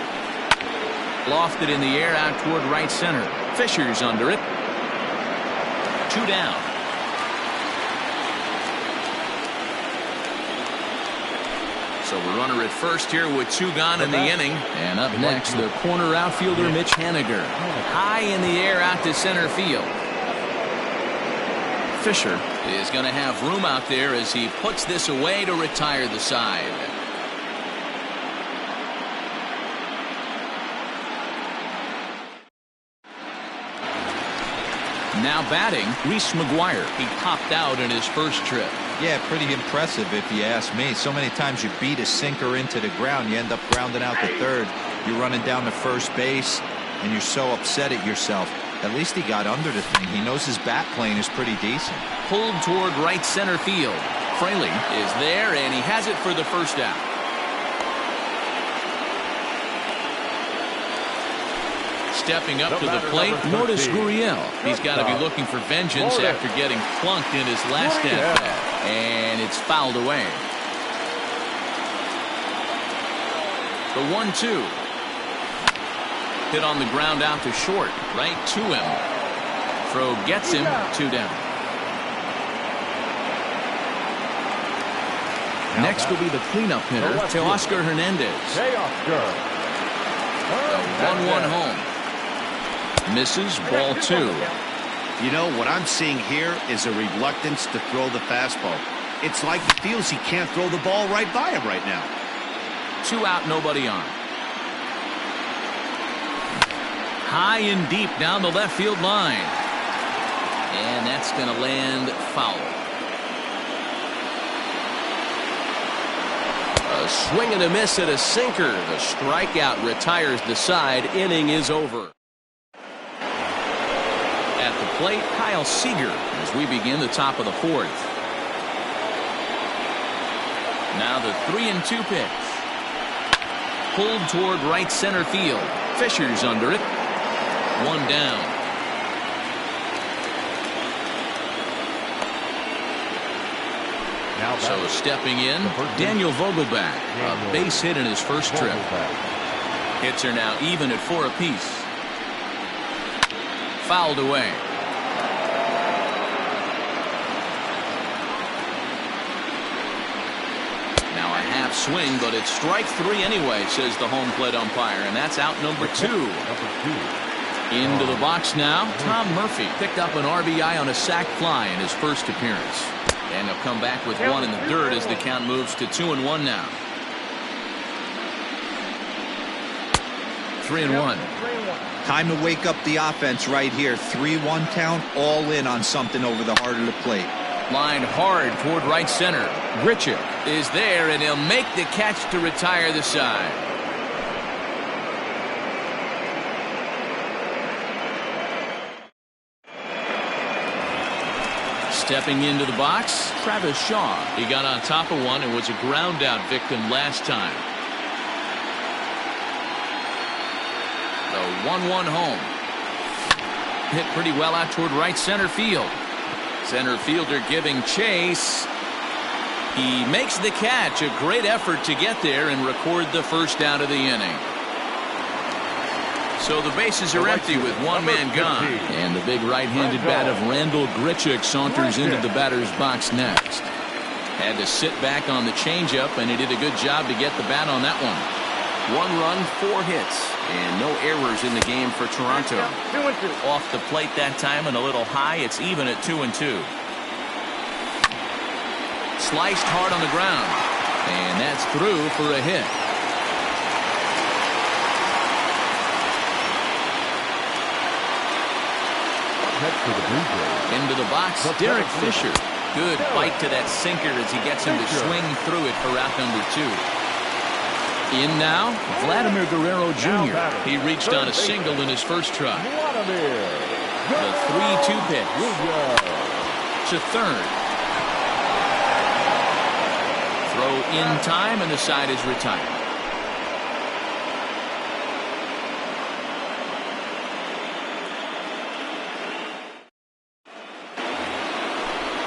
[SPEAKER 1] Lofted in the air out toward right center. Fisher's under it. 2 down. So a runner at first here with 2 gone in the inning. And up next, the corner outfielder Mitch Haniger. High in the air out to center field. Fisher is going to have room out there as he puts this away to retire the side. Now batting, Reese McGuire. He popped out in his first trip.
[SPEAKER 4] Yeah, pretty impressive if you ask me. So many times you beat a sinker into the ground, you end up grounding out to third. You're running down to first base, and you're so upset at yourself. At least he got under the thing. He knows his bat plane is pretty decent.
[SPEAKER 1] Pulled toward right center field. Fraley is there, and he has it for the first out. Stepping up to the plate, Lourdes Gurriel. He's got to be looking for vengeance after getting plunked in his last at-bat. And it's fouled away. The 1-2. Hit on the ground out to short, right to him. Throw gets him, 2 down. Next will be the cleanup hitter, Teoscar Hernandez. The 1-1 home. Misses, ball 2.
[SPEAKER 2] You know, what I'm seeing here is a reluctance to throw the fastball. It's like he feels he can't throw the ball right by him right now.
[SPEAKER 1] 2 out, nobody on. High and deep down the left field line. And that's going to land foul. A swing and a miss at a sinker. The strikeout retires the side. Inning is over. At the plate, Kyle Seager as we begin the top of the 4th. Now the 3-2 pitch. Pulled toward right center field. Fisher's under it. 1 down. So stepping in, Daniel Vogelbach. A base hit in his first trip. Hits are now even at 4 apiece. Fouled away. Now a half swing, but it's strike 3 anyway, says the home plate umpire, and that's out number 2. Into the box now, Tom Murphy picked up an RBI on a sac fly in his first appearance. And he'll come back with 1 in the dirt as the count moves to 2-1 now. 3-1.
[SPEAKER 4] Time to wake up the offense right here. 3-1 count, all in on something over the heart of the plate.
[SPEAKER 1] Line hard toward right center. Grichuk is there, and he'll make the catch to retire the side. Stepping into the box, Travis Shaw. He got on top of one and was a ground out victim last time. The 1-1 home. Hit pretty well out toward right center field. Center fielder giving chase. He makes the catch. A great effort to get there and record the first out of the inning. So the bases are empty with 1 man gone. And the big right-handed bat of Randall Grichuk saunters into the batter's box next. Had to sit back on the changeup, and he did a good job to get the bat on that one. 1 run, 4 hits, and no errors in the game for Toronto. Off the plate that time and a little high. It's even at 2-2. Sliced hard on the ground, and that's through for a hit. Into the box, Derek Fisher. Good bite to that sinker as he gets him to swing through it for out number 2. In now, Vladimir Guerrero Jr. He reached on a single in his first try. The 3-2 pitch to third. Throw in time, and the side is retired.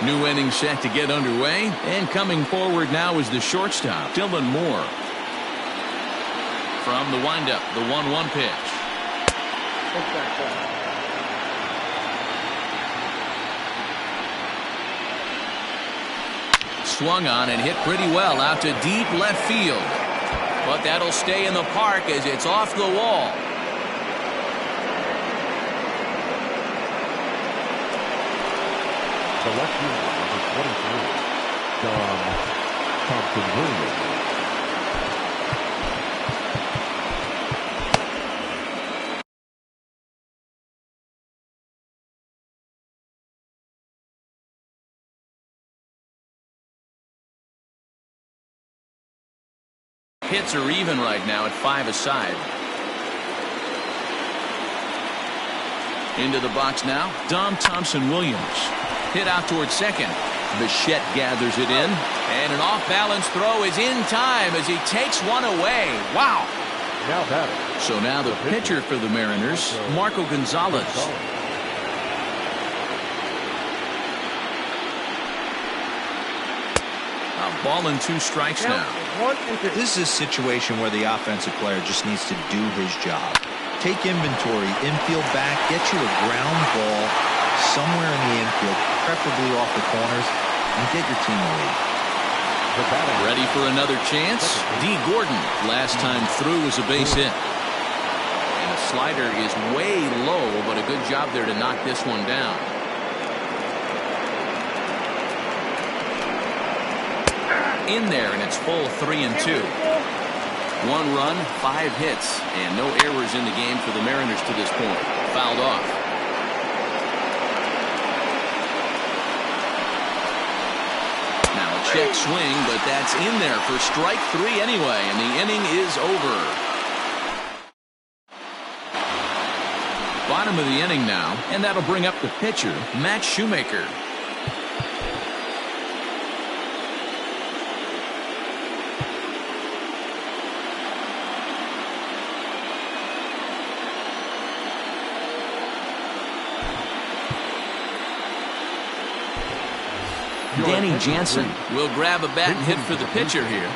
[SPEAKER 1] New inning set to get underway, and coming forward now is the shortstop, Dylan Moore. From the windup, the 1-1 pitch. Swung on and hit pretty well out to deep left field. But that'll stay in the park as it's off the wall.
[SPEAKER 3] The left fielder, number 23, Don Thompson-Williams.
[SPEAKER 1] Hits are even right now at 5 aside. Into the box now, Don Thompson-Williams. Hit out towards second. Bichette gathers it in. And an off-balance throw is in time as he takes one away. Wow.
[SPEAKER 3] Now batting.
[SPEAKER 1] So now the pitcher for the Mariners, Marco Gonzalez. A ball and 2 strikes now.
[SPEAKER 4] This is a situation where the offensive player just needs to do his job. Take inventory, infield back, get you a ground ball somewhere in the infield, preferably off the corners, and get your team a lead.
[SPEAKER 1] Ready for another chance? D. Gordon, last time through, was a base hit. And the slider is way low, but a good job there to knock this one down. In there, and it's full 3-2. 1 run, 5 hits, and no errors in the game for the Mariners to this point. Fouled off. Now a check swing, but that's in there for strike 3 anyway, and the inning is over. Bottom of the inning now, and that'll bring up the pitcher, Matt Shoemaker. Danny Jansen will grab a bat and hit for the pitcher here.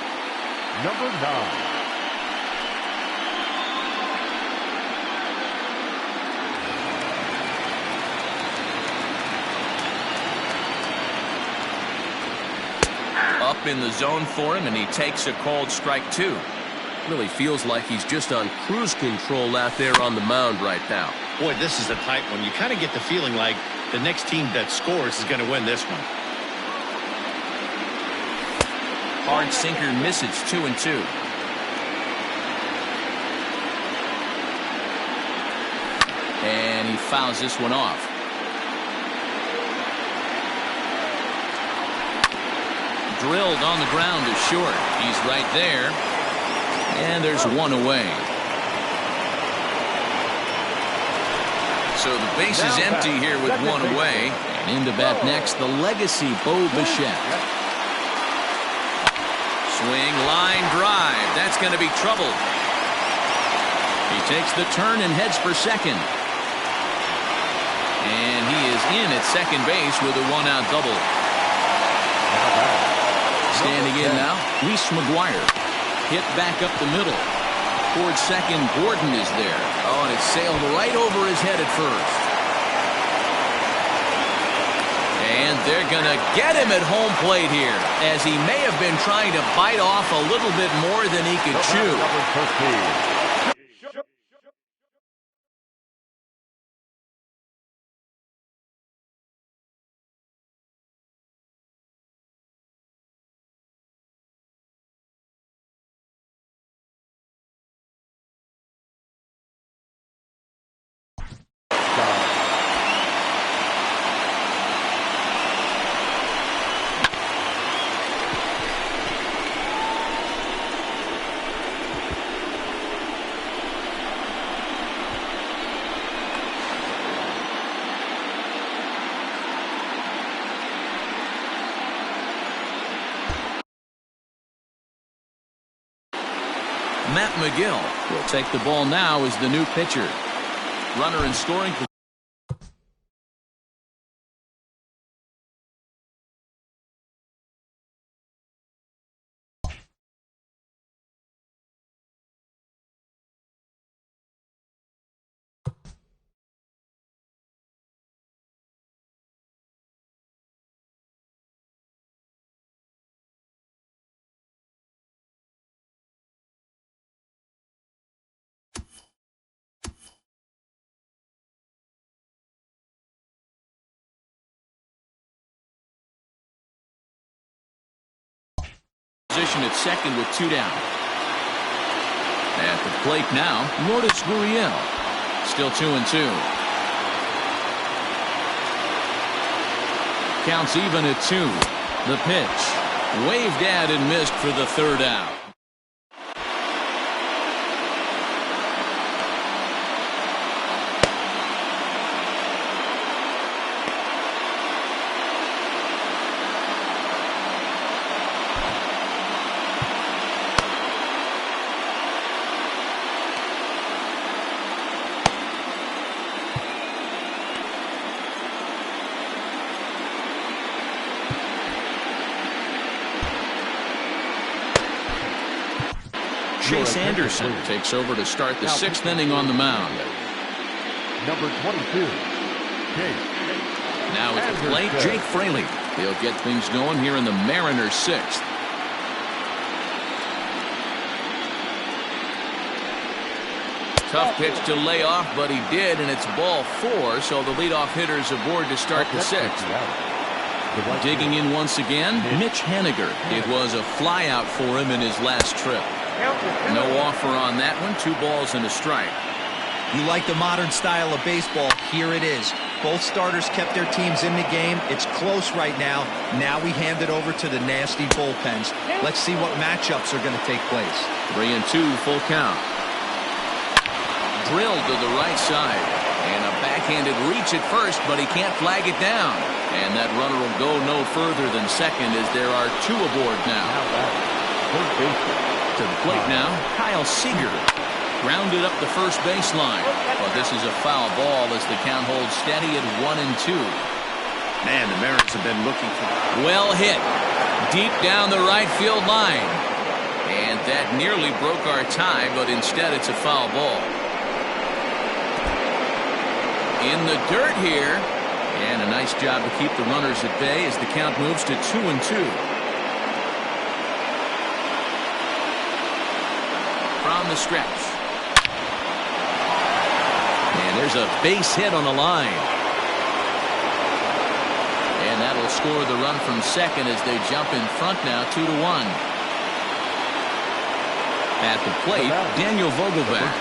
[SPEAKER 3] Number 9.
[SPEAKER 1] Up in the zone for him, and he takes a called strike 2.
[SPEAKER 5] Really feels like he's just on cruise control out there on the mound right now.
[SPEAKER 2] Boy, this is a tight one. You kind of get the feeling like the next team that scores is going to win this one.
[SPEAKER 1] Hard sinker misses, 2-2. And he fouls this one off. Drilled on the ground is short. He's right there. And there's one away. So the base is empty here with one away. And into bat next, the legacy Bo Bichette. Swing, line drive. That's going to be trouble. He takes the turn and heads for second. And he is in at second base with a 1-out double. Standing in now, Reese McGuire. Hit back up the middle. Towards second, Gordon is there. Oh, and it sailed right over his head at first. And they're going to get him at home plate here, as he may have been trying to bite off a little bit more than he could chew. Matt McGill will take the ball now as the new pitcher. Runner in scoring position. Position at second with 2 down. At the plate now, Lourdes Gurriel. Still 2-2. Counts even at 2. The pitch. Waved at and missed for the 3rd out. Chase Anderson takes over to start the 6th inning on the mound.
[SPEAKER 3] Number 22, Jake.
[SPEAKER 1] Now at the plate, Jake Fraley. He'll get things going here in the Mariners' 6th. Tough pitch to lay off, but he did, and it's ball 4, so the leadoff hitter's aboard to start the 6th. Digging in once again, Mitch Haniger. It was a flyout for him in his last trip. No offer on that one. 2 balls and a strike.
[SPEAKER 4] You like the modern style of baseball? Here it is. Both starters kept their teams in the game. It's close right now. Now we hand it over to the nasty bullpens. Let's see what matchups are going to take place.
[SPEAKER 1] 3-2, full count. Drilled to the right side. And a backhanded reach at first, but he can't flag it down. And that runner will go no further than second as there are 2 aboard now. To the plate now, Kyle Seager. Grounded up the first baseline. But this is a foul ball as the count holds steady at 1-2.
[SPEAKER 2] Man, the Mariners have been looking for...
[SPEAKER 1] Well hit. Deep down the right field line. And that nearly broke our tie, but instead it's a foul ball. In the dirt here. And a nice job to keep the runners at bay as the count moves to 2-2. From the stretch. And there's a base hit on the line. And that'll score the run from second as they jump in front now 2-1. At the plate, Daniel Vogelbach.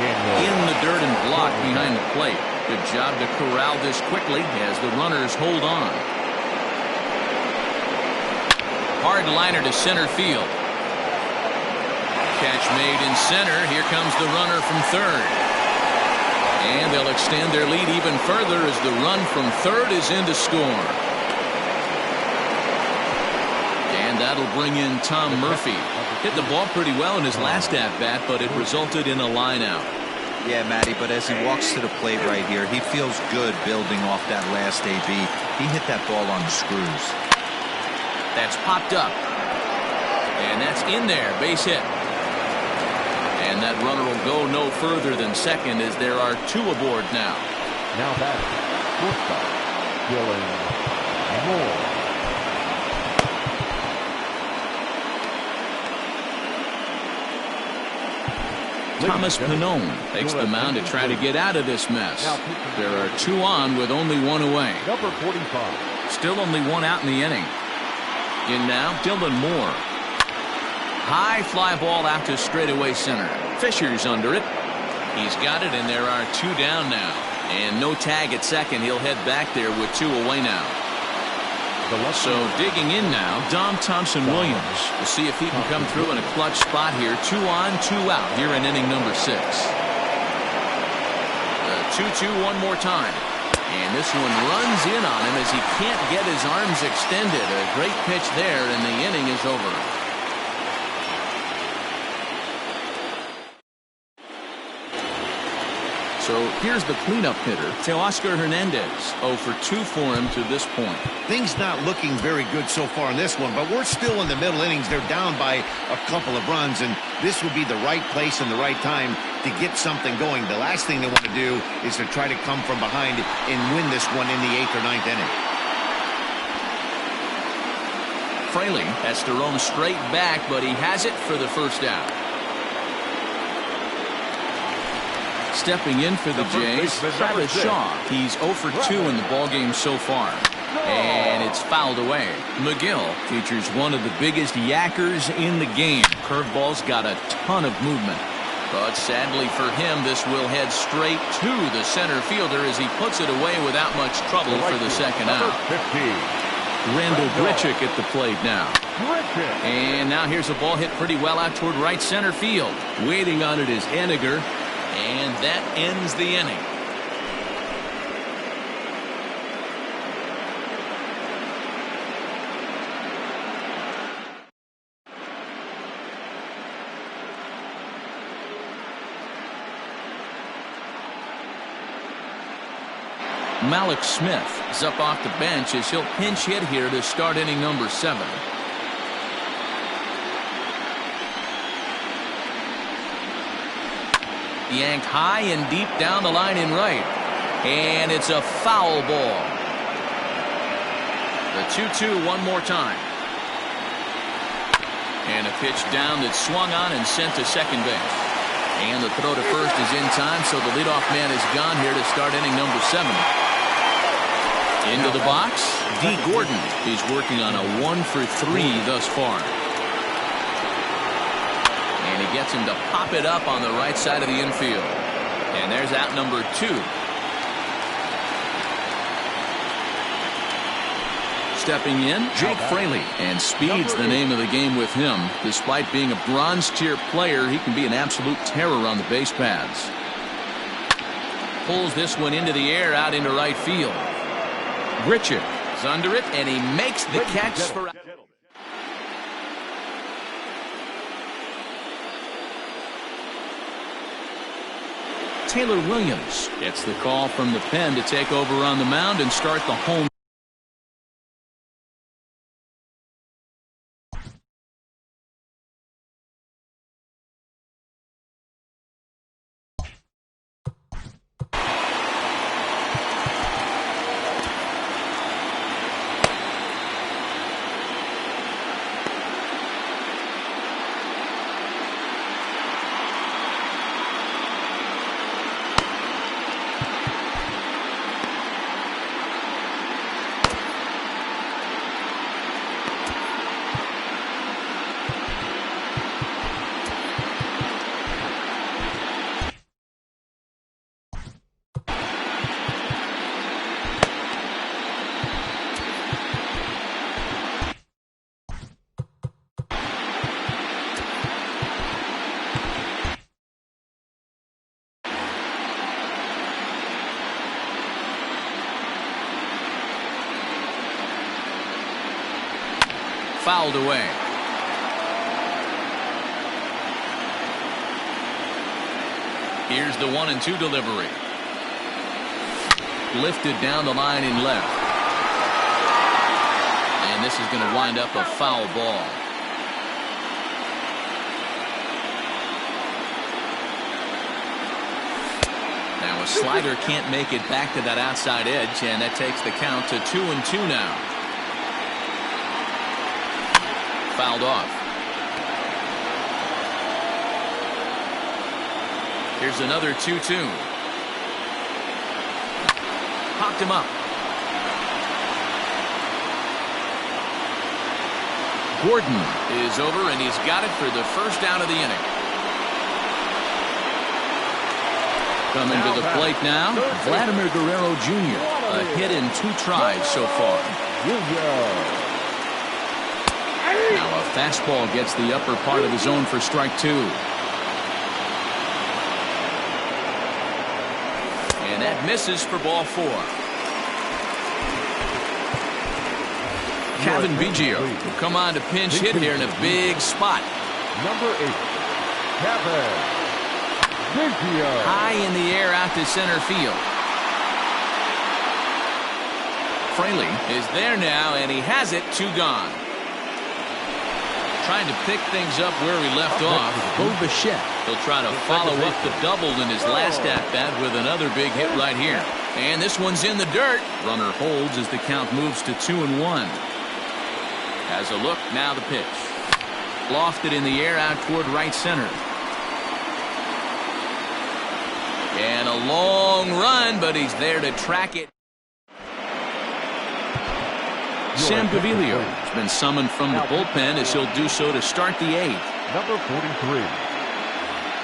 [SPEAKER 1] In the dirt and blocked behind the plate. Good job to corral this quickly as the runners hold on. Hard liner to center field. Catch made in center. Here comes the runner from third. And they'll extend their lead even further as the run from third is in to score. And that'll bring in Tom Murphy. Hit the ball pretty well in his last at-bat, but it resulted in a line out.
[SPEAKER 4] Yeah, Matty, but as he walks to the plate right here, he feels good building off that last AB. He hit that ball on the screws.
[SPEAKER 1] That's popped up. And that's in there. Base hit. And that runner will go no further than second as there are 2 aboard now.
[SPEAKER 3] Now back, shortstop, Dylan Moore.
[SPEAKER 1] Thomas Pannone takes the mound to try to get out of this mess. There are 2 on with only 1 away.
[SPEAKER 3] Number 45.
[SPEAKER 1] Still only 1 out in the inning. In now, Dylan Moore. High fly ball out to straightaway center. Fisher's under it. He's got it, and there are 2 down now. And no tag at second. He'll head back there with 2 away now. So digging in now, Dom Thompson-Williams. We'll see if he can come through in a clutch spot here. 2 on, 2 out here in inning number 6. The 2-2 one more time. And this one runs in on him as he can't get his arms extended. A great pitch there, and the inning is over. So here's the cleanup hitter, Teoscar Hernandez. 0 for 2 for him to this point.
[SPEAKER 2] Things not looking very good so far in this one, but we're still in the middle innings. They're down by a couple of runs, and this would be the right place and the right time to get something going. The last thing they want to do is to try to come from behind and win this one in the 8th or 9th inning.
[SPEAKER 1] Fraley has to roam straight back, but he has it for the first out. Stepping in for the Jays, Travis Shaw. He's 0 for 2 in the ballgame so far. And it's fouled away. McGill features one of the biggest yackers in the game. Curveball's got a ton of movement. But sadly for him, this will head straight to the center fielder as he puts it away without much trouble for the second out. Randall Grichuk at the plate now. And now here's a ball hit pretty well out toward right center field.
[SPEAKER 5] Waiting on it is Henniger.
[SPEAKER 1] And that ends the inning. Malik Smith is up off the bench as he'll pinch hit here to start inning number 7. Yanked high and deep down the line in right. And it's a foul ball. The 2-2 one more time. And a pitch down that's swung on and sent to second base. And the throw to first is in time, so the leadoff man is gone here to start inning number 7. Into the box, D. Gordon. He's working on a 1-for-3 thus far. And he gets him to pop it up on the right side of the infield. And there's out number 2. Stepping in, Jake Fraley. And speed's the name of the game with him. Despite being a bronze tier player, he can be an absolute terror on the base paths. Pulls this one into the air out into right field. Grichuk is under it, and he makes the catch for... Taylor Williams gets the call from the pen to take over on the mound and start the home. Fouled away. Here's the 1-2 delivery. Lifted down the line in left. And this is going to wind up a foul ball. Now a slider can't make it back to that outside edge, and that takes the count to 2-2 now. Fouled off. Here's another 2-2. Popped him up. Gordon is over, and he's got it for the first out of the inning. Coming to the plate now, Vladimir Guerrero Jr. A hit in 2 tries so far. Now a fastball gets the upper part of the zone for strike 2. And that misses for ball 4. Kevin Biggio will come on to pinch hit here in a big spot.
[SPEAKER 3] Number 8, Kevin Biggio.
[SPEAKER 1] High in the air out to center field. Fraley is there now, and he has it, 2 gone. Trying to pick things up where he left off. He'll try to follow up the double in his last at-bat with another big hit right here. And this one's in the dirt. Runner holds as the count moves to 2-1. Has a look, now the pitch. Lofted in the air out toward right center. And a long run, but he's there to track it. Sam Gaviglio has been summoned from the bullpen as he'll do so to start the 8th.
[SPEAKER 3] Number 43.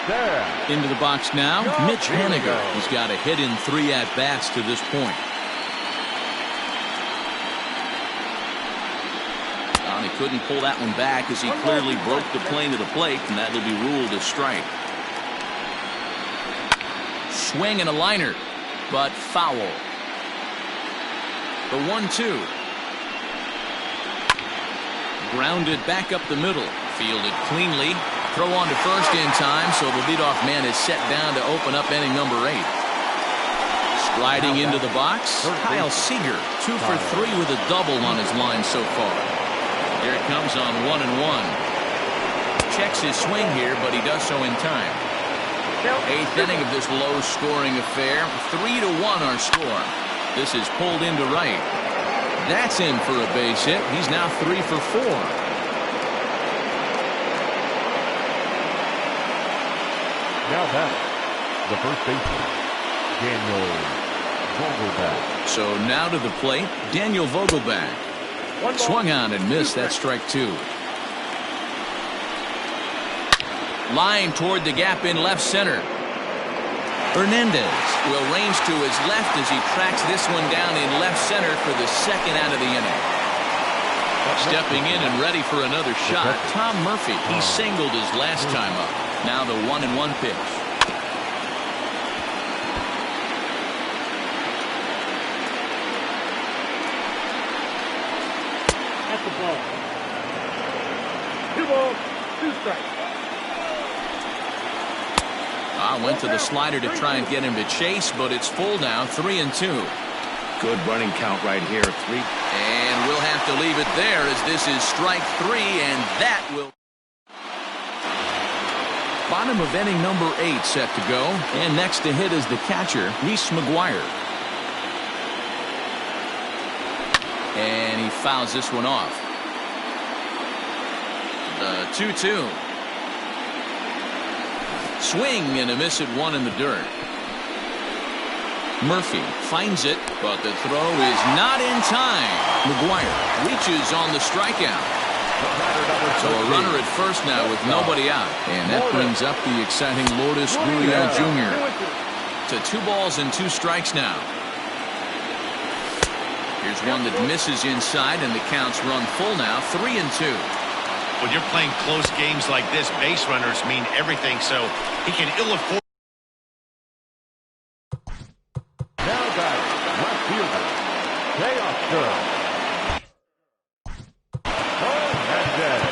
[SPEAKER 3] There.
[SPEAKER 1] Into the box now, Mitch Haniger. He's got a hit in 3 at-bats to this point. Well, he couldn't pull that one back as he clearly broke the plane to the plate, and that'll be ruled a strike. Swing and a liner, but foul. The 1-2. Grounded back up the middle. Fielded cleanly. Throw on to first in time, so the leadoff man is set down to open up inning number 8. Sliding into the box, Kyle Seager, 2 for 3 with a double on his line so far. Here it comes on 1-1. Checks his swing here, but he does so in time. 8th inning of this low-scoring affair. 3-1 our score. This is pulled into right. That's in for a base hit. He's now 3 for 4.
[SPEAKER 3] Now that the first baseman, Daniel Vogelbach.
[SPEAKER 1] So now to the plate, Daniel Vogelbach. Swung on and missed. That strike 2. Line toward the gap in left center. Hernandez will range to his left as he tracks this one down in left center for the 2nd out of the inning. Stepping in and ready for another shot, Tom Murphy. He singled his last time up. Now the 1-1 pitch.
[SPEAKER 6] That's the ball. 2 balls, 2 strikes.
[SPEAKER 1] Went to the slider to try and get him to chase, but it's full now, 3-2.
[SPEAKER 2] Good running count right here. 3.
[SPEAKER 1] And we'll have to leave it there as this is strike 3, and that will. Bottom of inning number 8 set to go, and next to hit is the catcher, Reese McGuire. And he fouls this one off. The 2-2. Swing and a miss at 1 in the dirt. Murphy finds it, but the throw is not in time. McGuire reaches on the strikeout. So a runner at first now with nobody out. And that brings up the exciting Lourdes Gurriel Jr. to 2 balls and 2 strikes now. Here's one that misses inside, and the count's run full now, 3-2.
[SPEAKER 2] When you're playing close games like this, base runners mean everything, so he can ill afford.
[SPEAKER 3] Now back, left fielder, Teoscar. Hernandez.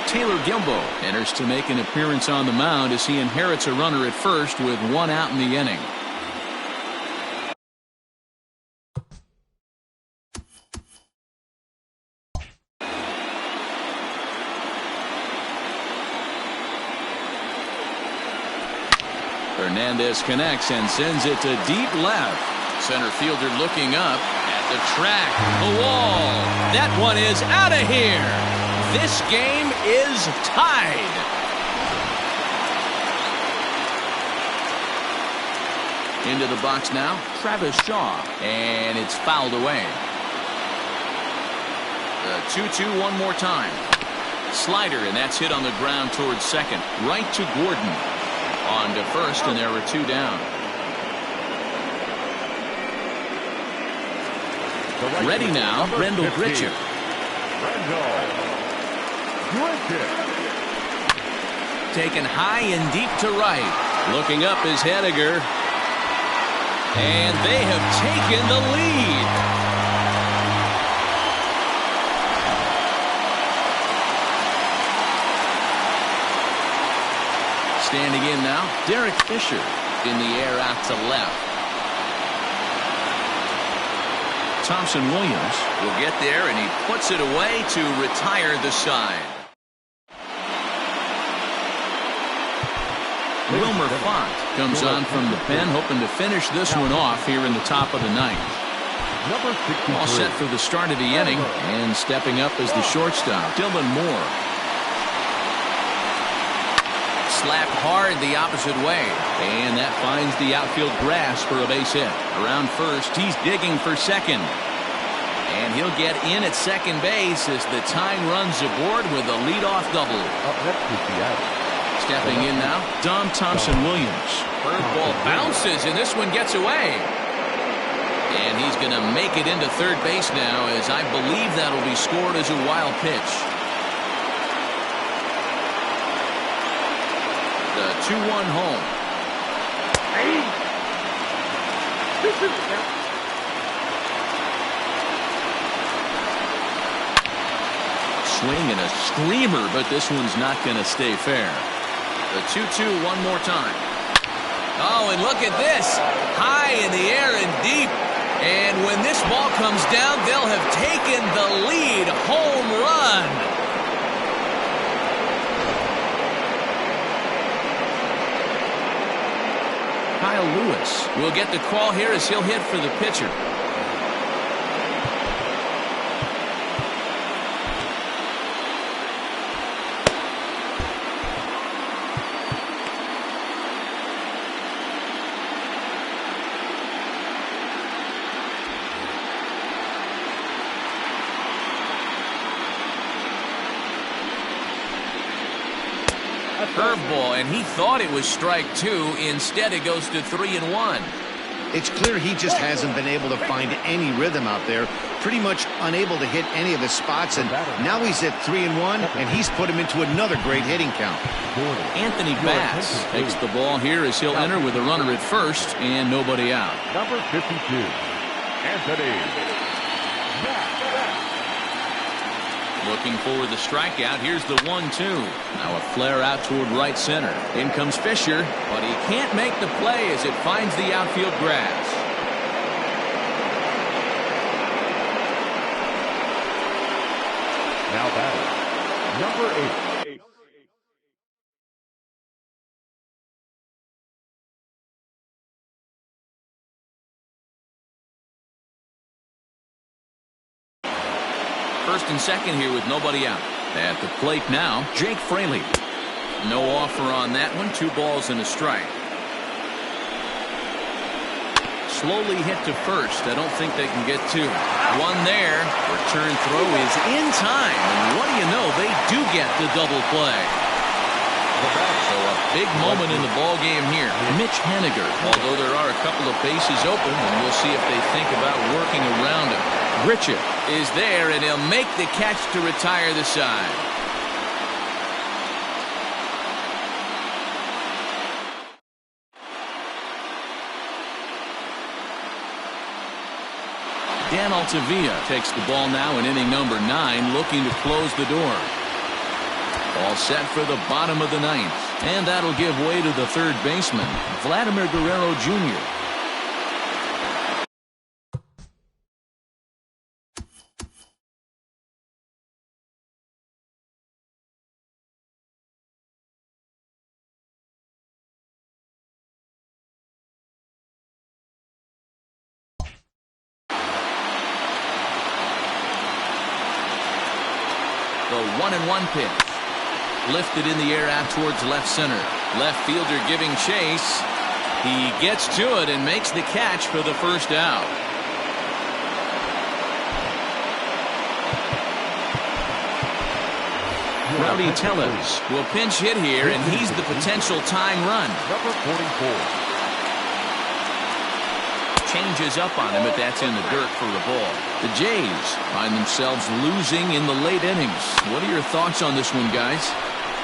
[SPEAKER 1] Taylor Gilbo enters to make an appearance on the mound as he inherits a runner at first with 1 out in the inning. Hernandez connects and sends it to deep left. Center fielder looking up at the track, the wall. That one is out of here. This game is tied. Into the box now, Travis Shaw, and it's fouled away. The 2-2 one more time. Slider, and that's hit on the ground towards second. Right to Gordon. On to first, and there were 2 down. Ready now, Rendell Grichuk. Taken high and deep to right. Looking up is Haniger. And they have taken the lead. Standing in now, Derek Fisher in the air out to left. Thompson Williams will get there, and he puts it away to retire the side. Wilmer Font comes on from the pen, hoping to finish this one off here in the top of the 9th. All set for the start of the inning, and stepping up as the shortstop, Dylan Moore. slapped hard the opposite way. And that finds the outfield grass for a base hit. Around first, he's digging for second. And he'll get in at second base as the tying runs aboard with a leadoff double.
[SPEAKER 3] Up next is the out.
[SPEAKER 1] Stepping in now, Dom Thompson-Williams. Curveball bounces, and this one gets away. And he's going to make it into third base now, as I believe that'll be scored as a wild pitch. The 2-1 home.
[SPEAKER 6] Hey. This is the count.
[SPEAKER 1] Swing and a screamer, but this one's not going to stay fair. The 2-2 one more time. Oh, and look at this. High in the air and deep. And when this ball comes down, they'll have taken the lead. Home run. Kyle Lewis will get the call here as he'll hit for the pitcher. Curveball, and he thought it was strike two. Instead, it goes to 3-1.
[SPEAKER 2] It's clear he just hasn't been able to find any rhythm out there. Pretty much unable to hit any of his spots, and now he's at 3-1, and he's put him into another great hitting count.
[SPEAKER 1] Anthony Bass takes the ball here as he'll enter with a runner at first and nobody out.
[SPEAKER 3] Number 52, Anthony.
[SPEAKER 1] Looking for the strikeout. Here's the 1-2. Now a flare out toward right center. In comes Fisher, but he can't make the play as it finds the outfield grass.
[SPEAKER 3] Now batting, number 8.
[SPEAKER 1] First and second here with nobody out. At the plate now, Jake Fraley. No offer on that one. 2 balls and a strike. Slowly hit to first. I don't think they can get 2. One there. Return throw is in time. And what do you know? They do get the double play. So a big moment in the ball game here. Mitch Haniger. Although there are a couple of bases open, and we'll see if they think about working around him. Richard is there, and he'll make the catch to retire the side. Dan Altavilla takes the ball now in inning number 9, looking to close the door. All set for the bottom of the 9th, and that'll give way to the third baseman, Vladimir Guerrero Jr. The 1-1 pitch. Lifted in the air out towards left center. Left fielder giving chase. He gets to it and makes the catch for the first out. Rowdy Tellez will pinch hit here, and he's the potential tying run.
[SPEAKER 3] Number 44.
[SPEAKER 1] Changes up on him, but that's in the dirt for a ball. The Jays find themselves losing in the late innings. What are your thoughts on this one, guys?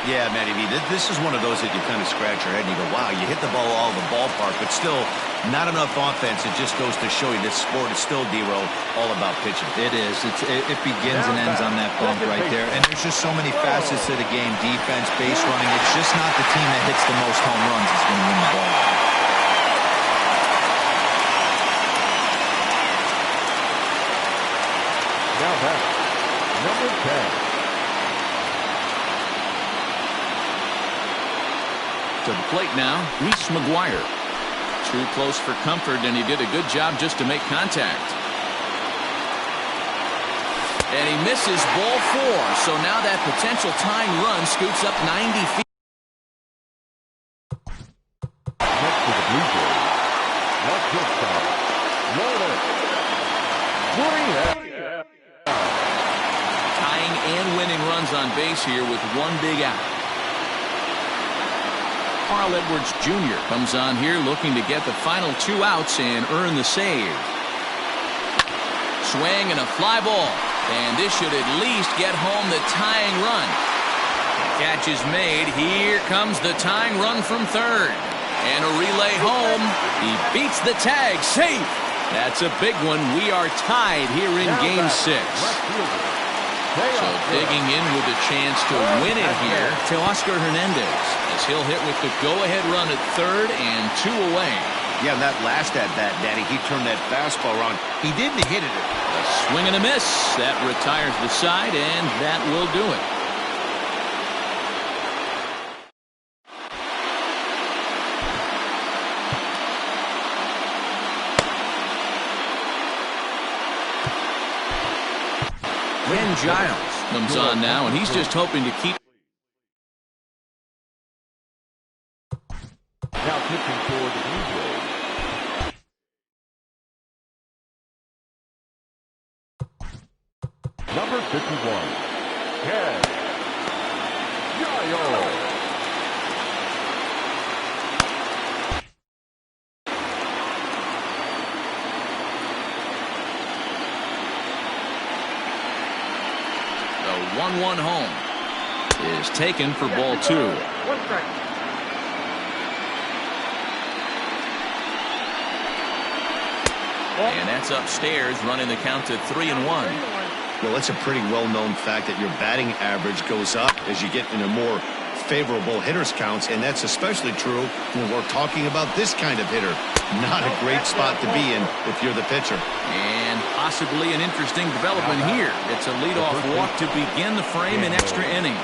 [SPEAKER 2] Yeah, Matty V, this is one of those that you kind of scratch your head and you go, wow, you hit the ball all the ballpark, but still not enough offense. It just goes to show you this sport is still, D-Row, all about pitching.
[SPEAKER 4] It is. It begins and ends on that bump right there. And there's just so many facets to the game. Defense, base running. It's just not the team that hits the most home runs that's going to win the ball.
[SPEAKER 3] Now back, number 10.
[SPEAKER 1] To the plate now, Reese McGuire. Too close for comfort, and he did a good job just to make contact. And he misses ball 4, so now that potential tying run scoots up 90 feet. Tying and winning runs on base here with one big out. Carl Edwards Jr. comes on here looking to get the final 2 outs and earn the save. Swing and a fly ball. And this should at least get home the tying run. The catch is made. Here comes the tying run from third. And a relay home. He beats the tag. Safe. That's a big one. We are tied here in Game 6. So digging in with a chance to win it here to Oscar Hernandez, as he'll hit with the go-ahead run at third and 2 away.
[SPEAKER 2] Yeah, that last at-bat, Daddy, he turned that fastball around. He didn't hit it.
[SPEAKER 1] A swing and a miss. That retires the side, and that will do it. Ken Giles comes on now, and he's just hoping to keep.
[SPEAKER 3] Now pitching for the Blue Jays. Number 51, Ken Giles.
[SPEAKER 1] The 1-1 home is taken for ball 2.
[SPEAKER 6] 1 strike.
[SPEAKER 1] And that's upstairs, running the count to 3-1.
[SPEAKER 2] Well, it's a pretty well-known fact that your batting average goes up as you get into more favorable hitters counts, and that's especially true when we're talking about this kind of hitter. Not a great spot to be in if you're the pitcher.
[SPEAKER 1] And possibly an interesting development here. It's a leadoff walk to begin the frame in extra innings.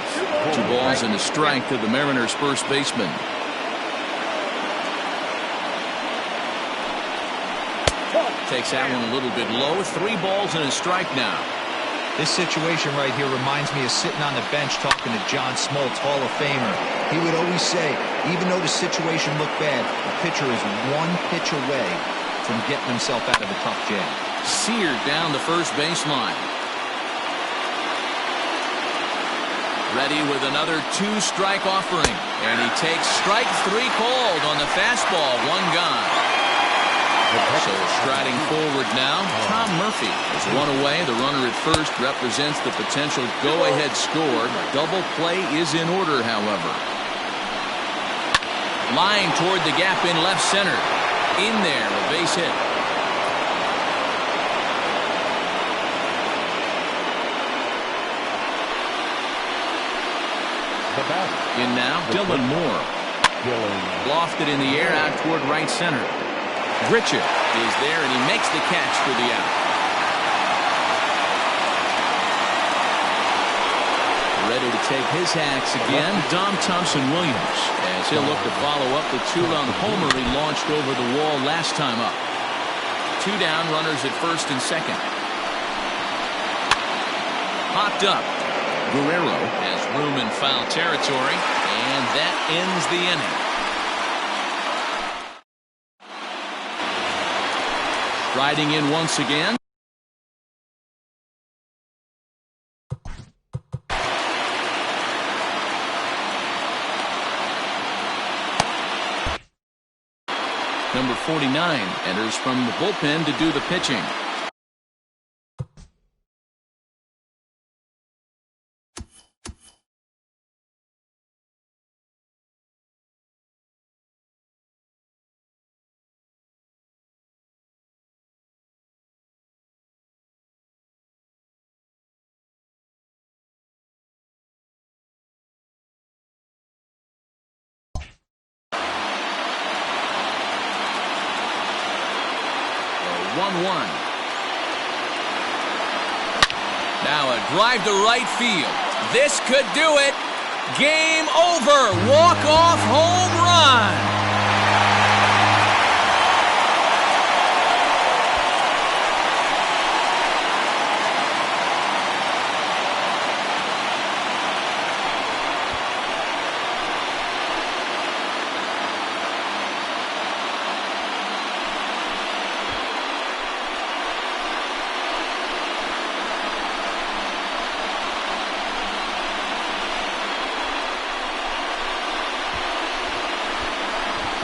[SPEAKER 1] 2 balls and a strike to the Mariners' first baseman. Takes that one a little bit low. 3 balls and a strike now.
[SPEAKER 4] This situation right here reminds me of sitting on the bench talking to John Smoltz, Hall of Famer. He would always say, even though the situation looked bad, the pitcher is 1 pitch away from getting himself out of a tough jam.
[SPEAKER 1] Seared down the first baseline. Ready with another 2-strike offering. And he takes strike 3 called on the fastball. 1 gone. So striding forward now, Tom Murphy is 1 away. The runner at first represents the potential go-ahead score. Double play is in order, however. Line toward the gap in left center. In there, a base hit. In now, Dylan Moore. Lofted in the air out toward right center. Richard is there, and he makes the catch for the out. Ready to take his hacks again, Dom Thompson-Williams, as he'll look to follow up the 2-run homer he launched over the wall last time up. 2 down, runners at first and second. Popped up. Guerrero has room in foul territory, and that ends the inning. Riding in once again. Number 49 enters from the bullpen to do the pitching. Now a drive to right field. This could do it. Game over. Walk-off home run.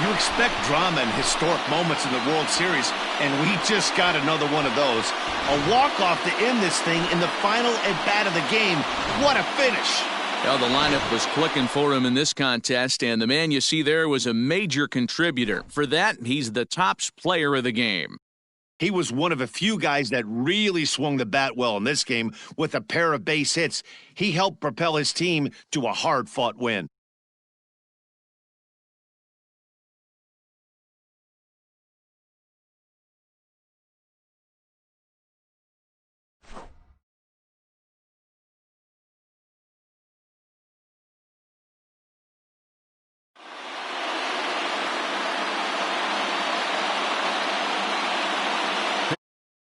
[SPEAKER 2] You expect drama and historic moments in the World Series, and we just got another one of those. A walk-off to end this thing in the final at-bat of the game. What a finish.
[SPEAKER 1] Well, the lineup was clicking for him in this contest, and the man you see there was a major contributor. For that, he's the top player of the game.
[SPEAKER 2] He was one of a few guys that really swung the bat well in this game with a pair of base hits. He helped propel his team to a hard-fought win.